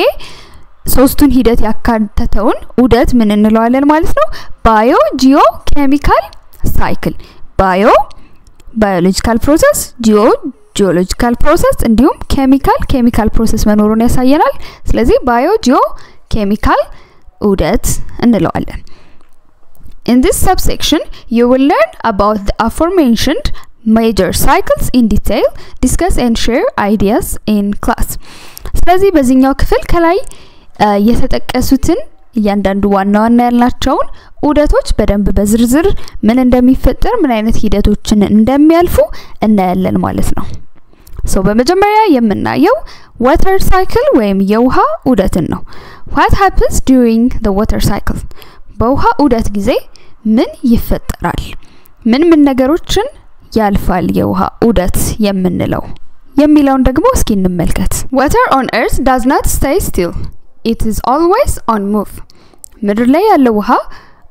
ሶስቱን ሂደት ያካተተውን ዑደት ምን እንለዋለን ማለት ነው? ባዮ ጂኦ ኬሚካል ሳይክል። ባዮ ባዮሎጂካል ፕሮሰስ፣ ጂኦ ጂኦሎጂካል ፕሮሰስ እንዲሁም ኬሚካል ፕሮሰስ መኖሩን ያሳየናል። ስለዚህ ባዮ ጂኦ ኬሚካል ዑደት እንለዋለን። In this subsection you will learn about the aforementioned major cycles in detail, discuss and share ideas in class. ስለዚህ በዚህኛው ክፍል ከላይ የተጠቀሱትን እያንዳንዱ ዋና ዋና ያላቸውን ዑደቶች በደንብ በዝርዝር ምን እንደሚፈጠር ምን አይነት ሂደቶችን እንደሚያልፉ እናያለን ማለት ነው። በመጀመሪያ የምናየው water cycle ወይም የውሃ ዑደትን ነው። What happens during the water cycle? በውሃ ዑደት ጊዜ ምን ይፈጠራል? ምን ነገሮችን ያልፋል የውሃ ዑደት የምንለው የሚለውን ደግሞ እስኪ እንመልከት። Water on earth does not stay still. It is always on move. ምድር ላይ ያለው ውሃ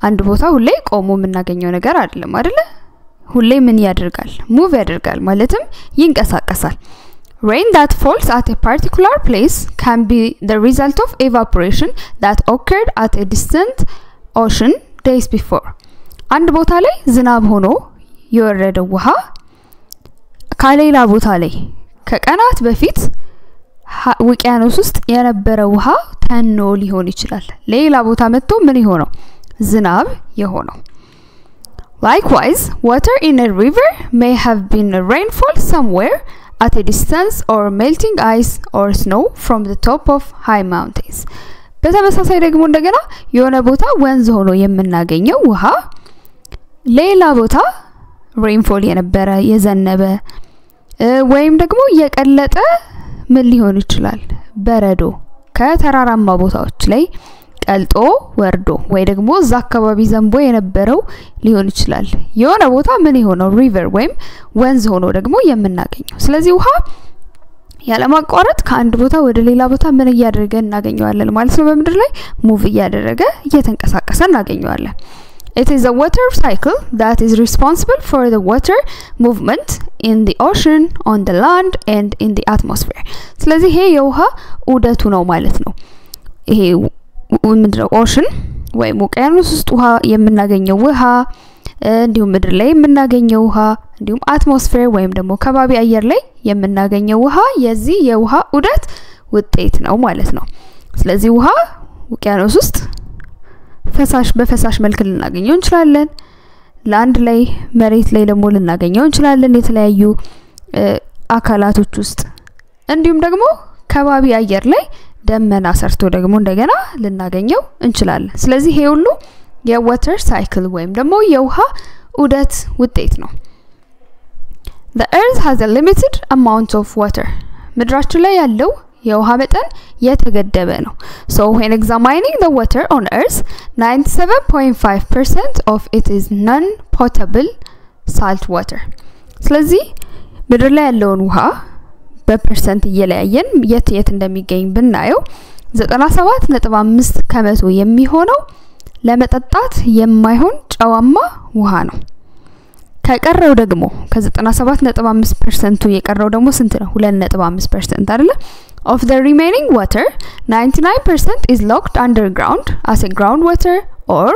አንድ ቦታ ሁሌ ቆሞ የምናገኘው ነገር አይደለም አይደለ? ሁሌ ምን ያደርጋል? ሙቭ ያደርጋል ማለትም ይንቀሳቀሳል። Rain that falls at a particular place can be the result of evaporation that occurred at a distant ocean days before. አንድ ቦታ ላይ ዝናብ ሆኖ የወረደው ውሃ ከሌላ ቦታ ላይ ከቀናት በፊት ውቅያኖስ ውስጥ የነበረ ውሃ ተኖ ሊሆን ይችላል። ሌላ ቦታ መጥቶ ምን ይሆነው? ዝናብ የሆነው። Likewise, water in a river may have been a rainfall somewhere at a distance or melting ice or snow from the top of high mountains. በተመሳሳይ ደግሞ እንደገና የሆነ ቦታ ወንዝ ሆኖ የምናገኘው ውሃ ሌላ ቦታ rainfall የነበረ የዘነበ ወይም ደግሞ የቀለጠ ምን ሊሆን ይችላል? በረዶ ከተራራማ ቦታዎች ላይ ቀልጦ ወርዶ ወይ ደግሞ እዛ አካባቢ ዘንቦ የነበረው ሊሆን ይችላል። የሆነ ቦታ ምን ይሆነው? ሪቨር ወይም ወንዝ ሆኖ ደግሞ የምናገኘው። ስለዚህ ውሃ ያለማቋረጥ ከአንድ ቦታ ወደ ሌላ ቦታ ምን እያደረገ እናገኘዋለን ማለት ነው። በምድር ላይ ሙቭ እያደረገ እየተንቀሳቀሰ እናገኘዋለን። It is a water cycle that is responsible for the water movement in the ocean, on the land and in the atmosphere. ስለዚህ ይሄ የውሃ ዑደቱ ነው ማለት ነው። ይሄ ምንድነው? ኦሽን ወይም ውቅያኖስ ውስጥ ውሃ የምናገኘው ውሃ እንዲሁም ምድር ላይ የምናገኘው ውሃ እንዲሁም አትሞስፌር ወይም ደግሞ ከባቢ አየር ላይ የምናገኘው ውሃ የዚህ የውሃ ዑደት ውጤት ነው ማለት ነው። ስለዚህ ውሃ ውቅያኖስ ውስጥ በፈሳሽ መልክ ልናገኘው እንችላለን። ላንድ ላይ መሬት ላይ ደግሞ ልናገኘው እንችላለን የተለያዩ አካላቶች ውስጥ። እንዲሁም ደግሞ ከባቢ አየር ላይ ደመና ሰርቶ ደግሞ እንደገና ልናገኘው እንችላለን። ስለዚህ ይሄ ሁሉ የዋተር ሳይክል ወይም ደግሞ የውሃ ዑደት ውጤት ነው። The earth has a limited amount of water. ምድራችን ላይ ያለው የውሃ መጠን የተገደበ ነው። So when examining the water on earth, 97.5% of it is non-potable salt water. ስለዚህ ምድር ላይ ያለውን ውሃ በፐርሰንት እየለያየን የት እንደሚገኝ ብናየው 97.5% የሚሆነው ለመጠጣት የማይሆን ጨዋማ ውሃ ነው። ከቀረው ደግሞ ከ97.5% የቀረው ደግሞ ስንት ነው 2.5% አይደለ of the remaining water 99% is locked underground as a groundwater or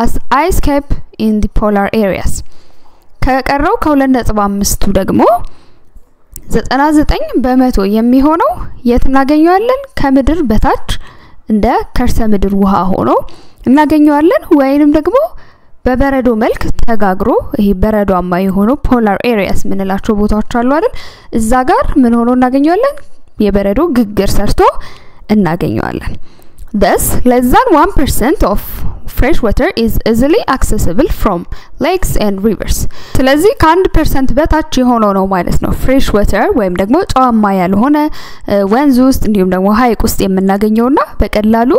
as ice cap in the polar areas ከቀረው ከ2.5 ደግሞ 99% የሚሆነው የት እናገኘዋለን ከምድር በታች እንደ ከርሰ ምድር ውሃ ሆኖ እናገኘዋለን ወይንም ደግሞ በበረዶ መልክ ተጋግሮ ይሄ በረዶማ የሆነው polar areas ምንላቸው ቦታዎች አሉ አይደል እዛ ጋር ምን ሆኖ እናገኘዋለን የበረዶ ግግር ሰርቶ እናገኘዋለን thus less than 1% of fresh water is easily accessible from lakes and rivers ስለዚህ ከ1% በታች የሆነው ነው ማለት ነው fresh water ወይም ደግሞ ጨዋማ ያልሆነ ወንዝ ውስጥ እንዲሁም ደግሞ ሐይቅ ውስጥ የምናገኘውና በቀላሉ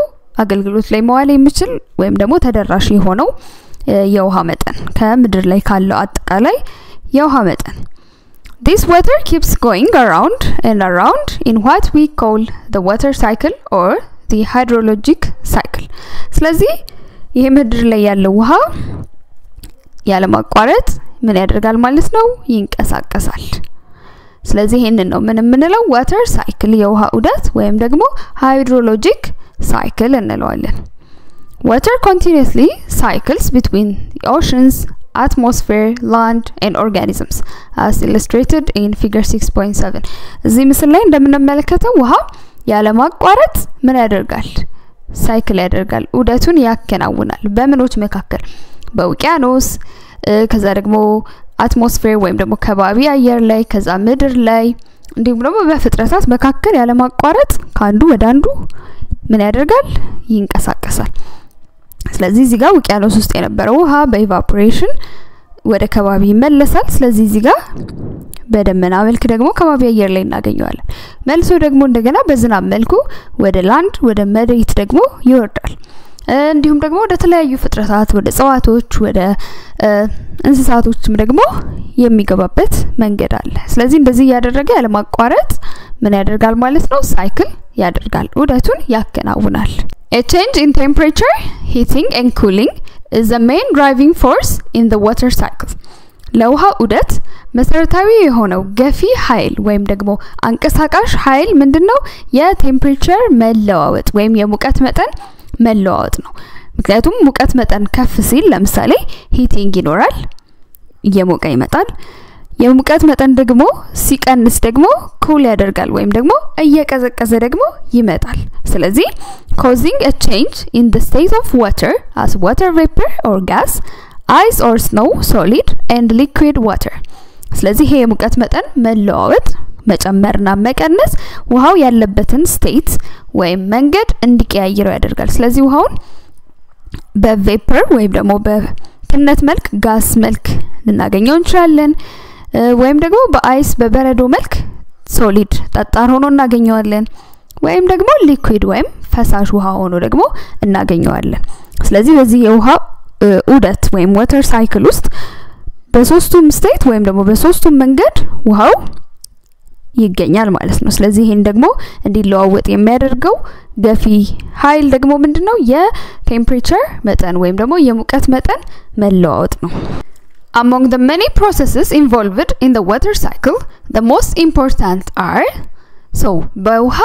አገልግሎት ላይ መዋል የሚችል ወይም ደግሞ ተደራሽ የሆነው የውሃ መጠን ከምድር ላይ ካለው አጠቃላይ የውሃ መጠን This water keeps going around and around in what we call the water cycle or the hydrologic cycle. ስለዚህ ይሄ ምድር ላይ ያለው ውሃ ያለማቋረጥ ምን ያደርጋል ማለት ነው ይንቀሳቀሳል ስለዚህ ይሄንን ነው ምን የምንለው water cycle የውሃ ዑደት ወይም ደግሞ hydrologic cycle እንለዋለን Water continuously cycles between the oceans atmosphere land and organisms as illustrated in figure 6.7 እዚህ ምስል ላይ እንደምንመለከተው ውሃ ያለማቋረጥ ምን ያደርጋል ሳይክል ያደርጋል ዑደቱን ያከናውናል በምኖች መካከል በውቅያኖስ ከዛ ደግሞ አትሞስፌር ወይም ደግሞ ከባቢ አየር ላይ ከዛ ምድር ላይ እንዲሁም ደግሞ በፍጥረታት መካከል ያለማቋረጥ ካንዱ ወደ አንዱ ምን ያደርጋል ይንቀሳቀሳል ስለዚህ እዚህ ጋር ውቅያኖስ ውስጥ የነበረው ውሃ በኢቫፖሬሽን ወደ ከባቢ ይመለሳል ስለዚህ እዚህ ጋር በደመና መልክ ደግሞ ከባቢ አየር ላይ እናገኘዋለን መልሶ ደግሞ እንደገና በዝናብ መልኩ ወደ ላንድ ወደ መሬት ደግሞ ይወርዳል እንዲሁም ደግሞ ወደ ተለያዩ ፍጥረታት ወደ ጸዋቶች ወደ እንስሳቶችም ደግሞ የሚገባበት መንገድ አለ ስለዚህ እንደዚህ ያደረገ ያለማቋረጥ ምን ያደርጋል ማለት ነው ሳይክል ያደርጋል ዑደቱን ያከናውናል A change in temperature, heating and cooling is the main driving force in the water cycle. ለውሃ ዑደት መሰረታዊ የሆነው ገፊ ኃይል ወይም ደግሞ አንቀሳቃሽ ኃይል ምንድነው የቴምፕሬቸር መለዋወጥ ወይም የሙቀት መጠን መለዋወጥ ነው ምክንያቱም ሙቀት መጠን ከፍ ሲል ለምሳሌ ሂቲንግ ይኖራል እየሞቀ ይመጣል የሙቀት መጠን ደግሞ ሲቀንስ ደግሞ ኩል ያደርጋል ወይም ደግሞ እየቀዘቀዘ ደግሞ ይመጣል ስለዚህ causing a change in the state of water as water vapor or gas ice or snow solid and liquid water ስለዚህ ይሄ የሙቀት መጠን መለዋወጥ መጨመርና መቀነስ ውሃው ያለበትን ስቴት ወይም መንገድ እንዲቀያየረው ያደርጋል ስለዚህ ውሃውን በቬፐር ወይም ደግሞ በትነት መልክ ጋስ መልክ ልናገኘው እንችላለን ወይም ደግሞ በአይስ በበረዶ መልክ ሶሊድ ጠጣር ሆኖ እናገኘዋለን ወይም ደግሞ ሊኩዊድ ወይም ፈሳሽ ውሃ ሆኖ ደግሞ እናገኘዋለን ስለዚህ በዚህ የውሃ ዑደት ወይም ዋተር ሳይክል ውስጥ በሶስቱም ስቴት ወይም ደግሞ በሶስቱም መንገድ ውሃው ይገኛል ማለት ነው ስለዚህ ይሄን ደግሞ እንዲለዋወጥ የሚያደርገው ገፊ ኃይል ደግሞ ምንድነው የቴምፕሬቸር መጠን ወይም ደግሞ የሙቀት መጠን መለዋወጥ ነው Among the many processes involved in the water cycle, the most important are በውሃ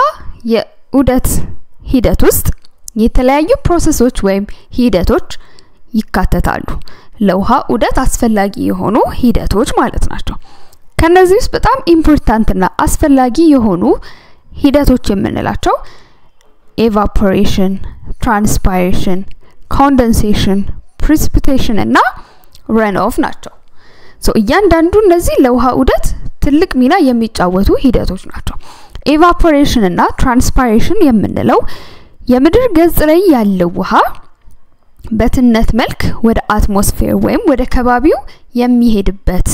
የዑደት ሂደት ውስጥ የተለያዩ ፕሮሰሶች ወይም ሂደቶች ይካተታሉ ለውሃ ዑደት አስፈላጊ የሆኑ ሂደቶች ማለት ናቸው ከነዚህ ውስጥ በጣም ኢምፖርታንት እና አስፈላጊ የሆኑ ሂደቶች የምንላቸው evaporation transpiration condensation precipitation እና runoff ናቸው እያንዳንዱ እነዚህ ለውሃ ዑደት ትልቅ ሚና የሚጫወቱ ሂደቶች ናቸው evaporation እና transpiration የምንለው የምድር ገጽ ላይ ያለው ውሃ በትነት መልክ ወደ አትሞስፌር ወይም ወደ ከባቢው የሚሄድበት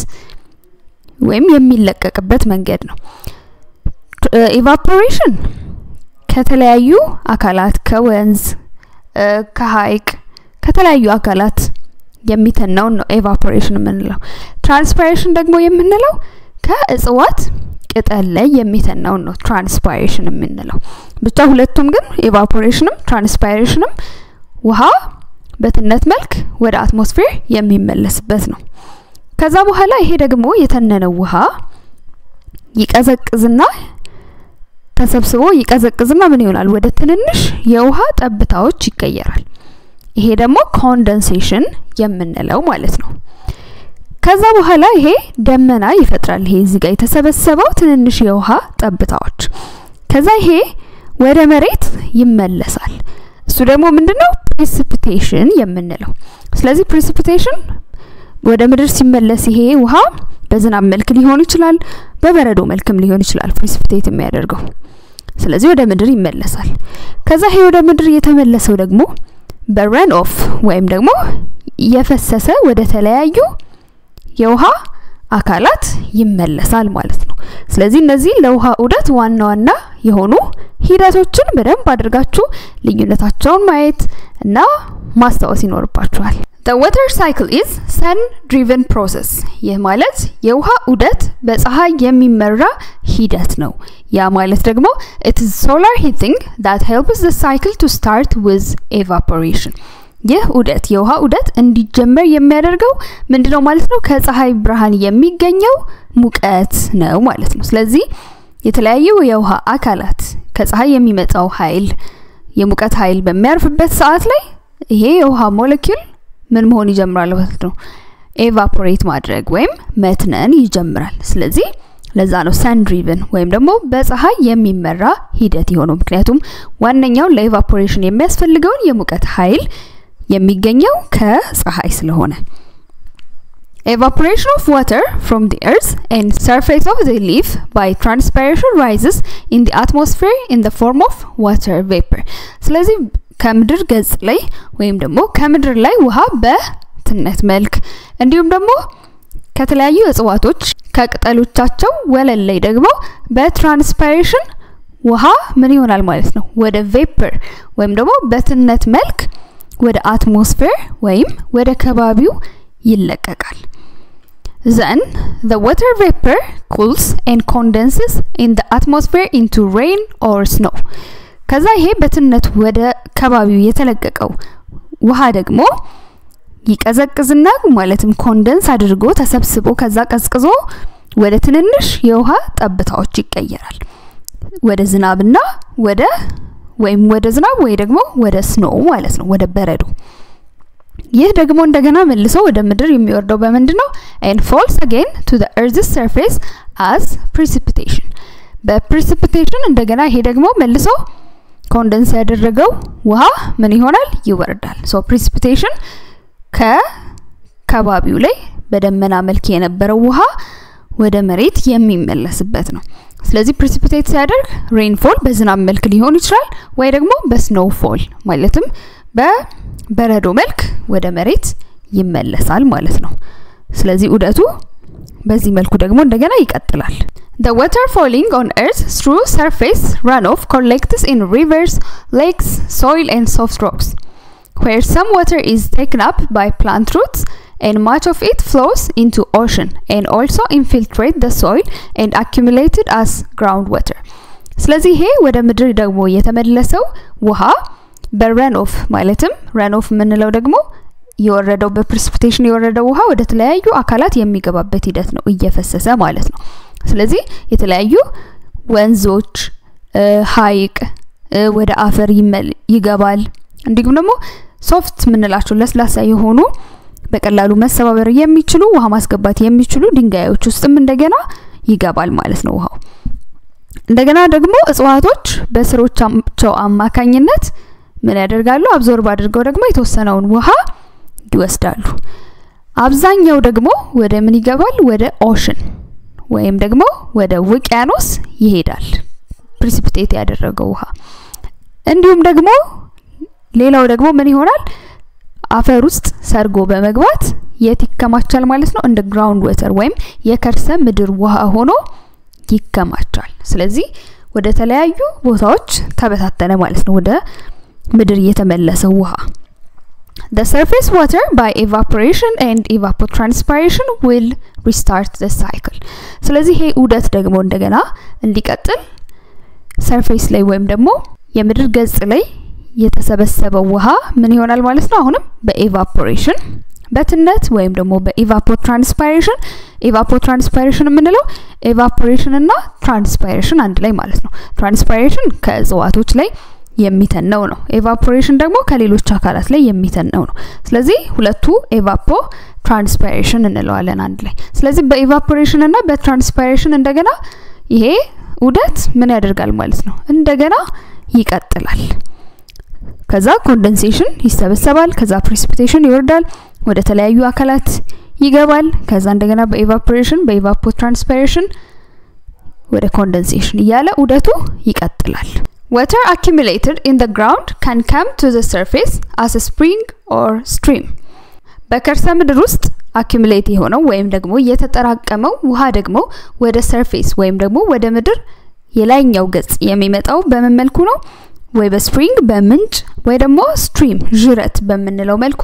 ወይም የሚለቀቅበት መንገድ ነው evaporation ከተለያዩ አካላት ከወንዝ ከሐይቅ ከተለያዩ አካላት የሚተናው ነው evaporation የምንለው transpiration ደግሞ የምንለው ከእጽዋት ቅጠል ላይ የሚተናው ነው transpiration የምንለው ብቻ ሁለቱም ግን evaporationም transpirationም ውሃ በትነት መልክ ወደ አትሞስፌር የሚመለስበት ነው ከዛ በኋላ ይሄ ደግሞ የተነነው ውሃ ይቀዘቅዝና ተሰብስቦ ይቀዘቅዝና ምን ይሆናል ወደ ትንንሽ የውሃ ጠብታዎች ይቀየራል ይሄ ደግሞ ኮንደንሴሽን የምንለው ማለት ነው ከዛ በኋላ ይሄ ደመና ይፈጥራል ይሄ እዚህ ጋር የተሰበሰበው ትንንሽ የውሃ ጠብታዎች ከዛ ይሄ ወደ መሬት ይመለሳል እሱ ደግሞ ምንድነው precipitation የምንለው ስለዚህ precipitation ወደ ምድር ሲመለስ ይሄ ውሃ በዝናብ መልክ ሊሆን ይችላል በበረዶ መልክም ሊሆን ይችላል precipitate የሚያደርገው ስለዚህ ወደ ምድር ይመለሳል ከዛ ይሄ ወደ ምድር የተመለሰው ደግሞ በረን ኦፍ ወይም ደግሞ የፈሰሰ ወደ ተለያዩ የውሃ አካላት ይመለሳል ማለት ነው ስለዚህ እነዚህ ለውሃ ዑደት ዋና የሆኑ ሂደቶችን በደንብ አድርጋችሁ ልዩነታቸውን ማየት እና ማስተዋወስ ይኖርባችኋል The water cycle is sun driven process ይህ ማለት የውሃ ዑደት በፀሐይ የሚመራ ሂደት ነው ያ ማለት ደግሞ it is solar heating that helps the cycle to start with evaporation ይህ ዑደት የውሃ ዑደት እንዲጀመር የሚያደርገው ምንድነው ማለት ነው ከፀሐይ ብርሃን የሚገኘው ሙቀት ነው ማለት ነው ስለዚህ የተለያዩ የውሃ አካላት ከፀሐይ የሚመጣው ኃይል የሙቀት ኃይል በሚያርፍበት ሰዓት ላይ ይሄ የውሃ ሞለኪውል ምን መሆን ይጀምራል ማለት ነው ኤቫፖሬት ማድረግ ወይም መትነን ይጀምራል ስለዚህ ለዛ ነው sun driven ወይም ደግሞ በፀሐይ የሚመራ ሂደት ይሆነው ምክንያቱም ዋነኛው ለኤቫፖሬሽን የሚያስፈልገው የሙቀት ኃይል የሚገኘው ከፀሐይ ስለሆነ Evaporation of water from the earth and surface of the leaf by transpiration rises in the atmosphere in the form of water vapor. ስለዚህ ከምድር ገጽ ላይ ወይም ደግሞ ከምድር ላይ ውሃ በትነት መልክ እንዲሁም ደግሞ ከተለያዩ እጽዋቶች ከቅጠሎቻቸው ወለል ላይ ደግሞ በትራንስፓይሬሽን ውሃ ምን ይሆናል ማለት ነው ወደ ቬፐር ወይም ደግሞ በትነት መልክ ወደ አትሞስፌር ወይም ወደ ከባቢው ይለቀቃል Then the water vapor cools and condenses in the atmosphere into rain or snow. ከዛ ይሄ በትነት ወደ ከባቢው የተለቀቀው ውሃ ደግሞ ይቀዘቅዝና ማለትም ኮንደንስ አድርጎ ተሰብስቦ ከዛ ቀዝቅዞ ወደ ትንንሽ የውሃ ጠብታዎች ይቀየራል ወደ ዝናብና ወደ ዝናብ ወይ ደግሞ ወደ ስኖው ማለት ነው ወደ በረዶ ይህ ደግሞ እንደገና መልሶ ወደ ምድር የሚወርደው በመንድነው and falls again to the earth's surface as precipitation በprecipitation እንደገና ይሄ ደግሞ መልሶ ኮንደንስ ያደረገው ውሃ ምን ይሆናል ይወርዳል so precipitation ከከባቢው ላይ በደመና መልክ የነበረው ውሃ ወደ መሬት የሚመለስበት ነው ስለዚህ precipitate ሲያደርግ rainfall በዝናብ መልክ ሊሆን ይችላል ወይ ደግሞ በsnowfall ማለትም በበረዶ መልክ ወደ መሬት ይመለሳል ማለት ነው ስለዚህ ዑደቱ በዚህ መልኩ ደግሞ እንደገና ይቀጥላል The water falling on earth through surface runoff collects in rivers, lakes, soil and soft rocks where some water is taken up by plant roots and much of it flows into ocean and also infiltrate the soil and accumulated as groundwater ስለዚህ ይሄ ወደ ምድር ደግሞ የተመለሰው ውሃ በረን ኦፍ ማለትም ረን ኦፍ ምንለው ደግሞ የወረደው በፕሬሲፒቴሽን የወረደው ውሃ ወደ ተለያዩ አካላት የሚገባበት ሂደት ነው እየፈሰሰ ማለት ነው ስለዚህ የተለያዩ ወንዞች ሐይቅ ወደ አፈር ይገባል እንዲሁም ደግሞ ሶፍት ምንላቸው ለስላሳ የሆኑ በቀላሉ መሰባበር የሚችሉ ውሃ ማስገባት የሚችሉ ድንጋዮች ውስጥም እንደገና ይገባል ማለት ነው ውሃው እንደገና ደግሞ እጽዋቶች በስሮቻቸው አማካኝነት ምን ያደርጋሉ አብዞርብ አድርገው ደግሞ የተወሰነውን ውሃ ይወስዳሉ አብዛኛው ደግሞ ወደ ምን ይገባል ወደ ኦሽን ወይም ደግሞ ወደ ውቅያኖስ ይሄዳል ፕሪሲፒቴት ያደረገው ውሃ እንዲሁም ደግሞ ሌላው ደግሞ ምን ይሆናል አፈር ውስጥ ሰርጎ በመግባት የትከማቻል ማለት ነው እንደ ግራውንድ ዋተር ወይም የከርሰ ምድር ውሃ ሆኖ ይከማቻል ስለዚህ ወደ ተለያዩ ቦታዎች ተበታተነ ማለት ነው ወደ ምድር የተመለሰው ውሃ The surface water by evaporation and evapotranspiration will restart the cycle ስለዚህ ይሄ ዑደት ደግሞ እንደገና እንዲቀጥል ሰርፌስ ላይ ወይም ደግሞ የምድር ገጽ ላይ የተሰበሰበው ውሃ ምን ይሆናል ማለት ነው አሁንም በኤቫፖሬሽን በትነት ወይም ደግሞ በኢቫፖትራንስፓይሬሽን ኢቫፖትራንስፓይሬሽን የምንለው ኤቫፖሬሽን እና ትራንስፓይሬሽን አንድ ላይ ማለት ነው ትራንስፓይሬሽን ከእጽዋቶች ላይ የሚተነው ነው ኤቫፖሬሽን ደግሞ ከሌሎች አካላት ላይ የሚተነው ነው ስለዚህ ሁለቱ ኤቫፖ ትራንስፓይሬሽን እንለዋለን አንድ ላይ ስለዚህ በኤቫፖሬሽን እና በትራንስፓይሬሽን እንደገና ይሄ ዑደት ምን ያደርጋል ማለት ነው እንደገና ይቀጥላል ከዛ ኮንደንሴሽን ይሰበሰባል ከዛ ፕሬሲፒቴሽን ይወርዳል ወደ ተለያዩ አካላት ይገባል ከዛ እንደገና በኤቫፖሬሽን በኢቫፖትራንስፓይሬሽን ወደ ኮንደንሴሽን ያለ ዑደቱ ይቀጥላል Water accumulated in the ground can come to the surface as a spring or stream. በከርሰ ምድር ውስጥ accumulate የሆነው ወይም ደግሞ የተጠራቀመው ውሃ ደግሞ ወደ surface ወይም ደግሞ ወደ ምድር የላይኛው ገጽ የሚመጣው በምን መልኩ ነው? ወይ በስፕሪንግ በምንጭ ወይ ደግሞ stream ጅረት በመንለው መልኩ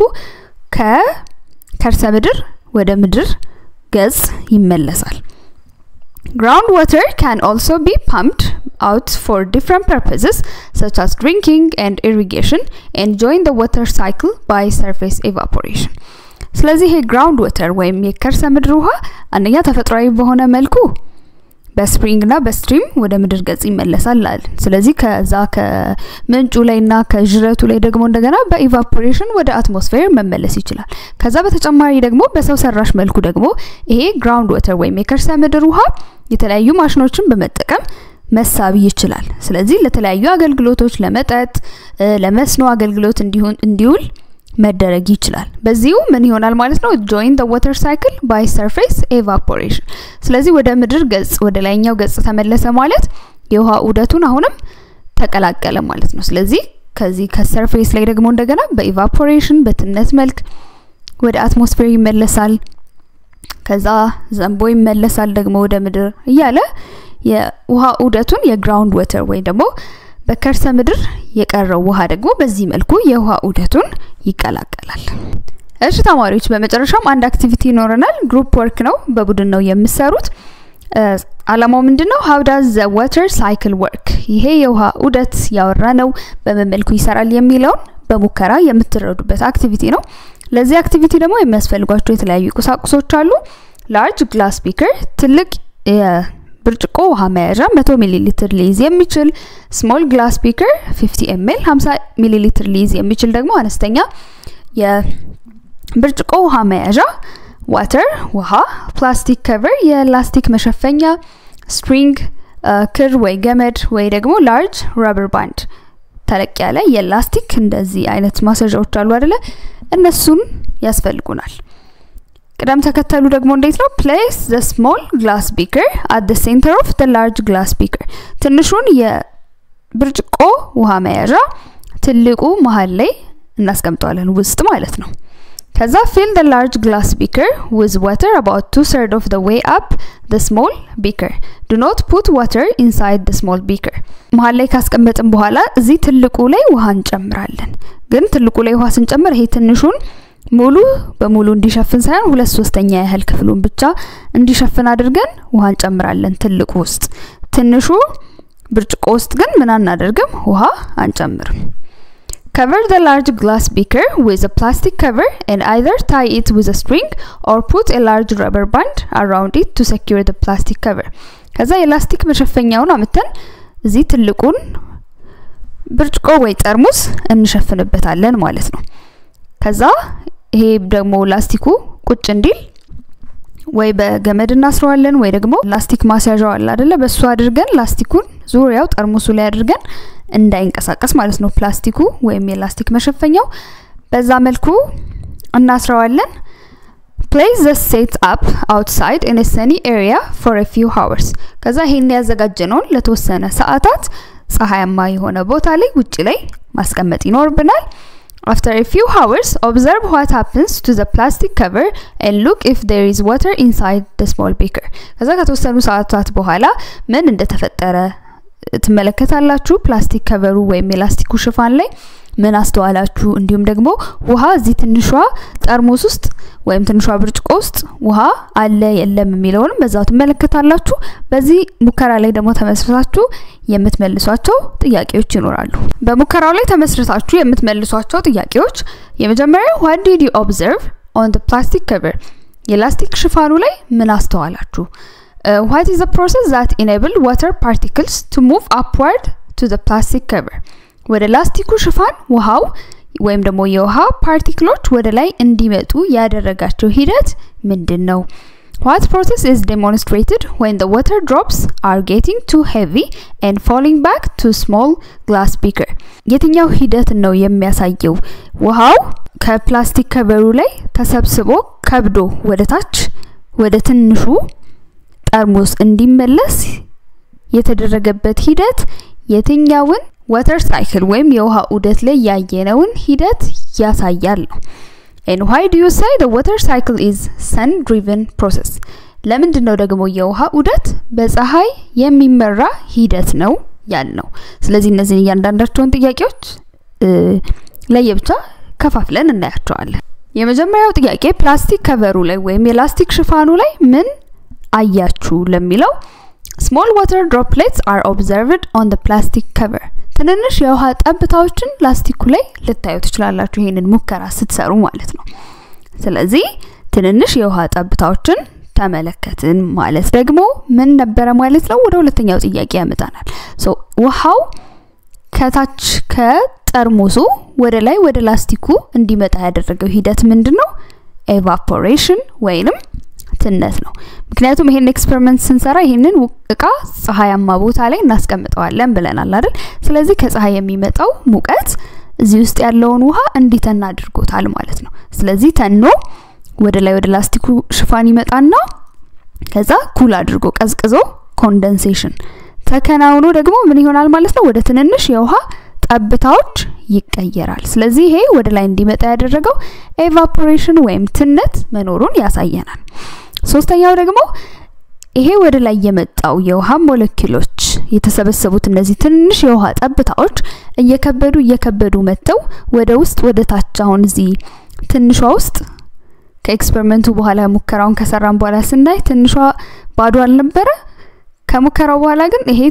ከከርሰ ምድር ወደ ምድር ገጽ ይመለሳል። Groundwater can also be pumped out for different purposes such as drinking and irrigation and join the water cycle by surface evaporation. ስለዚህ groundwater ወይም የከርሰ ምድር ውሃ አንደኛ ተፈጥሯዊ በሆነ መልኩ በስፕሪንግና በስትሪም ወደ ምድር ገጽ ይመለሳል አይደል ስለዚህ ከዛ ከምንጩ ላይና ከጅረቱ ላይ ደግሞ እንደገና በኢቫፖሬሽን ወደ አትሞስፌር መመለስ ይችላል ከዛ በተጨማሪ ደግሞ በሰው ሰራሽ መልኩ ደግሞ ይሄ ግራውንድ ዋተር ወይም የከርሰ ምድር ውሃ የተለያዩ ማሽኖችን በመጠቀም መሳብ ይችላል ስለዚህ ለተለያዩ አገልግሎቶች ለመጠጥ ለመስኖ አገልግሎት እንዲውል መደረግ ይችላል በዚሁ ምን ይሆናል ማለት ነው join the water cycle by surface evaporation ስለዚህ ወደ ምድር ገጽ ወደ ላይኛው ገጽ ተመለሰ ማለት የውሃ ዑደቱን አሁንም ተቀላቀለ ማለት ነው ስለዚህ ከዚህ ከሰርፌስ ላይ ደግሞ እንደገና በኢቫፖሬሽን በትነት መልክ ወደ አትሞስፌር ይመለሳል ከዛ ዘንቦ ይመለሳል ደግሞ ወደ ምድር ይያለ የውሃ ዑደቱን የግራውንድ ዋተር ወይ ደግሞ በከርሰ ምድር የቀረው ውሃ ደግሞ በዚህ መልኩ የውሃ ዑደቱን ይቀላቀላል እሺ ተማሪዎች በመጨረሻም አንድ አክቲቪቲ ይኖረናል ግሩፕ ወርክ ነው በቡድን ነው የሚሰሩት አላማው ምንድነው how does the water cycle work ይሄ የውሃ ዑደት ያወራነው በምን መልኩ ይሰራል የሚለውን በሙከራ የምትረዱበት አክቲቪቲ ነው ለዚህ አክቲቪቲ ደግሞ የሚያስፈልጓቸው የተለያዩ ቁሳቁሶች አሉ large glass beaker ትልቅ ብርጭቆ ውሃ መያዣ 100 ሚሊ ሊትር ሊይዝ የሚችል small glass beaker 50 ml 50 ሚሊ ሊትር ሊይዝ የሚችል ደግሞ አነስተኛ የብርጭቆ ውሃ መያዣ water ውሃ plastic cover የላስቲክ መሸፈኛ string ክር ወይ ገመድ ወይ ደግሞ large rubber band ተለቅ ያለ የላስቲክ እንደዚህ አይነት ማሰጃዎች አሉ አይደለ እነሱን ያስፈልጉናል ቀደም ተከተሉ ደግሞ እንዴት ነው place the small glass beaker at the center of the large glass beaker ትንሹን የብርጭቆ ውሃ መያዣ ትልቁ መሃል ላይ እናስቀምጣለን ውስጥ ማለት ነው ከዛ fill the large glass beaker with water about 2/3 of the way up the small beaker do not put water inside the small beaker መሃል ላይ ካስቀመጥን በኋላ እዚህ ትልቁ ላይ ውሃ እንጨምራለን ግን ትልቁ ላይ ውሃ ስንጨምር ይሄ ትንሹን ሙሉ በሙሉ እንዲሸፍን ሳይሆን 2/3 ያህል ክፍሉን ብቻ እንዲሸፍን አድርገን ውሃ እንጨምራለን ትልቁ ውስጥ ትንሹ ብርጭቆ ውስጥ ግን ምን አናደርግም ውሃ አንጨምርም Cover the large glass beaker with a plastic cover and either tie it with a string or put a large rubber band around it to secure the plastic cover. ከዛ የላስቲክ መሸፈኛውን አመተን እዚህ ትልቁን ብርጭቆ ወይ ጠርሙስ እንሸፍንበታለን ማለት ነው ከዛ ይሄ ደግሞ ላስቲኩ ቁጭ እንዲል ወይ በገመድ እናስረዋለን ወይ ደግሞ ላስቲክ ማስያዣው አለ አይደለ በሱ አድርገን ላስቲኩን ዙሪያው ጠርሙሱ ላይ አድርገን እንዳይንቀሳቀስ ማለት ነው ፕላስቲኩ ወይም የላስቲክ መሸፈኛው በዛ መልኩ እናስረዋለን place the set up outside in a sunny area for a few hours ከዛ ይሄን ያዘጋጀነው ለተወሰነ ሰዓታት ፀሐያማ የሆነ ቦታ ላይ ውጪ ላይ ማስቀመጥ ይኖርብናል After a few hours, observe what happens to the plastic cover and look if there is water inside the small beaker. ከዛ ከተወሰኑ ሰዓታት በኋላ ምን እንደተፈጠረ ትመለከታላችሁ ፕላስቲክ ከቨሩ ወይም የላስቲኩ ሽፋን ላይ ምን አስተዋላችሁ እንዲሁም ደግሞ ውሃ እዚህ ትንሿ ጠርሙስ ውስጥ ወይም ትንሿ ብርጭቆ ውስጥ ውሃ አለ የለም የሚለውን በዛው ትመለከታላችሁ በዚህ ሙከራ ላይ ደግሞ ተመስርታችሁ የምትመልሷቸው ጥያቄዎች ይኖራሉ በሙከራው ላይ ተመስርታችሁ የምትመልሷቸው ጥያቄዎች የመጀመሪያው what did you observe on the plastic cover የላስቲክ ሽፋኑ ላይ ምን አስተዋላችሁ? What is the process that enable water particles to move upward to the plastic cover? ወደ ላስቲኩ ሽፋን ውሃው ወይም ደግሞ የውሃ ፓርቲክሎች ወደ ላይ እንዲመጡ ያደረጋቸው ሂደት ምንድነው? What process is demonstrated when the water drops are getting too heavy and falling back to small glass beaker? የትኛው ሂደት ነው የሚያሳየው ውሃው ከፕላስቲክ ከቨሩ ላይ ተሰብስቦ ከብዶ ወደ ታች ወደ ትንሹ ጠርሙስ እንዲመለስ የተደረገበት ሂደት የትኛውን water cycle ወይም የውሃ ዑደት ላይ ያየነውን ሂደት ያሳያል ነው? And why do you say the water cycle is sun driven process? ለምንድነው ደግሞ የውሃ ዑደት በፀሐይ የሚመራ ሂደት ነው ያልነው? ስለዚህ እነዚህ እያንዳንዳቸውን ጥያቄዎች ለየብቻ ከፋፍለን እናያቸዋለን። የመጀመሪያው ጥያቄ ፕላስቲክ ከቨሩ ላይ ወይም የላስቲክ ሽፋኑ ላይ ምን አያችሁ ለሚለው small water droplets are observed on the plastic cover ትንንሽ የውሃ ጠብታዎችን ላስቲኩ ላይ ልታዩ ትችላላችሁ ይሄንን ሙከራ ስትሰሩ ማለት ነው። ስለዚህ ትንንሽ የውሃ ጠብታዎችን ተመለከትን ማለት ደግሞ ምን ነበር ማለት ነው? ወደ ሁለተኛው ጥያቄ ያመጣናል። ውሃው ከታች ከጠርሙሱ ወደ ላይ ወደ ላስቲኩ እንዲመጣ ያደረገው ሂደት ምንድነው? evaporation ወይንም ትነት ነው። ምክንያቱም ይሄን ኤክስፐሪመንት ስንሰራ ይሄንን እቃ ፀሐያማ ቦታ ላይ እናስቀምጠዋለን ብለናል አይደል? ስለዚህ ከፀሐይ የሚመጣው ሙቀት እዚህ ውስጥ ያለውን ውሃ እንዲተና አድርጎታል ማለት ነው። ስለዚህ ተኖ ወደ ላይ ወደ ላስቲኩ ሽፋን ይመጣና ከዛ ኩል አድርጎ ቀዝቅዞ ኮንደንሴሽን ተከናውኖ ደግሞ ምን ይሆናል ማለት ነው? ወደ ትንንሽ የውሃ ጠብታዎች ይቀየራል። ስለዚህ ይሄ ወደ ላይ እንዲመጣ ያደረገው ኤቫፖሬሽን ወይም ትነት መኖሩን ያሳየናል። ሶስተኛው ደግሞ ይሄ ወደ ላይ የመጣው የውሃ ሞለኪውሎች የተሰበሰቡት እነዚህ ትንሽ የውሃ ጠብታዎች እየከበዱ መተው ወደ ውስጥ ወደ ታች አሁን እዚህ ትንሿ ውስጥ ከኤክስፐሪመንቱ በኋላ ሙከራውን ከሰራን በኋላ ስናይ ትንሿ ባዶ አልነበረ። ከሙከራው በኋላ ግን ይሄ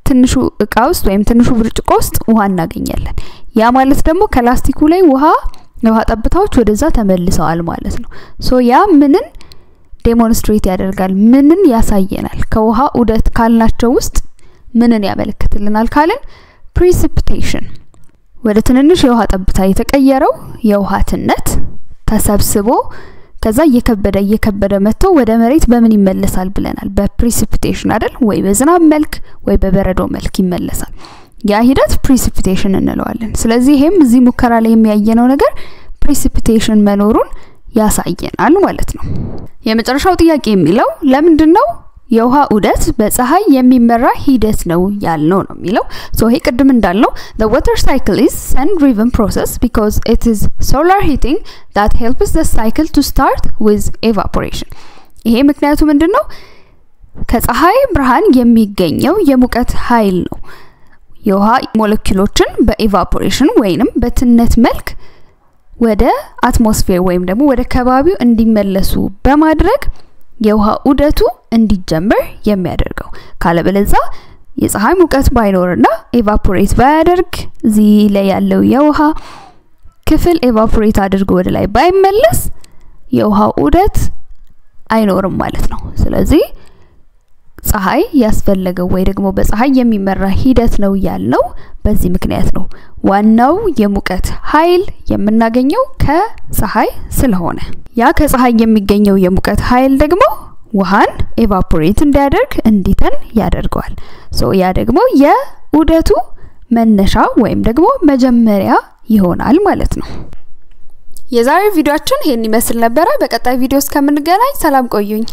ትንሹ እቃ ውስጥ ወይም ትንሹ ብርጭቆ ውስጥ ውሃ እናገኛለን። ያ ማለት ደግሞ ከላስቲኩ ላይ የውሃ ጠብታዎች ወደዛ ተመልሰዋል ማለት ነው። ያ ምንን ዴሞንስትሬት ያደርጋል? ምንን ያሳየናል? ከውሃ ዑደት ካልናቸው ውስጥ ምንን ያመለክትልናል ካልን precipitation ወደ ትንንሽ የውሃ ጠብታ የተቀየረው የውሃ ትነት ተሰብስቦ ከዛ እየከበደ መጥቶ ወደ መሬት በምን ይመለሳል ብለናል? በprecipitation አይደል? ወይ በዝናብ መልክ ወይ በበረዶ መልክ ይመለሳል። ያ ሂደት precipitation እንለዋለን። ስለዚህ ይሄም እዚህ ሙከራ ላይ የሚያየነው ነገር precipitation መኖሩን ያሳየናል ማለት ነው። የመጨረሻው ጥያቄ የሚለው ለምንድነው የውሃ ዑደት በፀሐይ የሚመራ ሂደት ነው ያልነው ነው የሚለው? ይሄ ቅድም እንዳልነው the water cycle is sun driven process because it is solar heating that helps the cycle to start with evaporation. ይሄ ምክንያቱ ምንድነው? ከፀሐይ ብርሃን የሚገኘው የሙቀት ኃይል ነው የውሃ ሞለኪውሎችን በኤቫፖሬሽን ወይንም በትነት መልክ ወደ አትሞስፌር ወይም ደግሞ ወደ ከባቢው እንዲመለሱ በማድረግ የውሃ ዑደቱ እንዲጀምር የሚያደርገው። ካለበለዛ የፀሐይ ሙቀት ባይኖርና ኤቫፖሬት ባያደርግ እዚህ ላይ ያለው የውሃ ክፍል ኤቫፖሬት አድርጎ ወደ ላይ ባይመለስ የውሃ ዑደት አይኖርም ማለት ነው። ስለዚህ ፀሐይ ያስፈልገው ወይ ደግሞ በፀሐይ የሚመራ ሂደት ነው ያልነው በዚህ ምክንያት ነው። ዋናው የሙቀት ኃይል የምናገኘው ከፀሐይ ስለሆነ ያ ከፀሐይ የሚገኘው የሙቀት ኃይል ደግሞ ውሃን ኤቫፖሬት እንዲያደርግ እንዲተን ያደርገዋል። ያ ደግሞ የዑደቱ መነሻ ወይም ደግሞ መጀመሪያ ይሆናል ማለት ነው። የዛሬው ቪዲዮአችን ይሄን ይመስል ነበር። በቀጣይ ቪዲዮ እስከምንገናኝ ሰላም ቆዩኝ።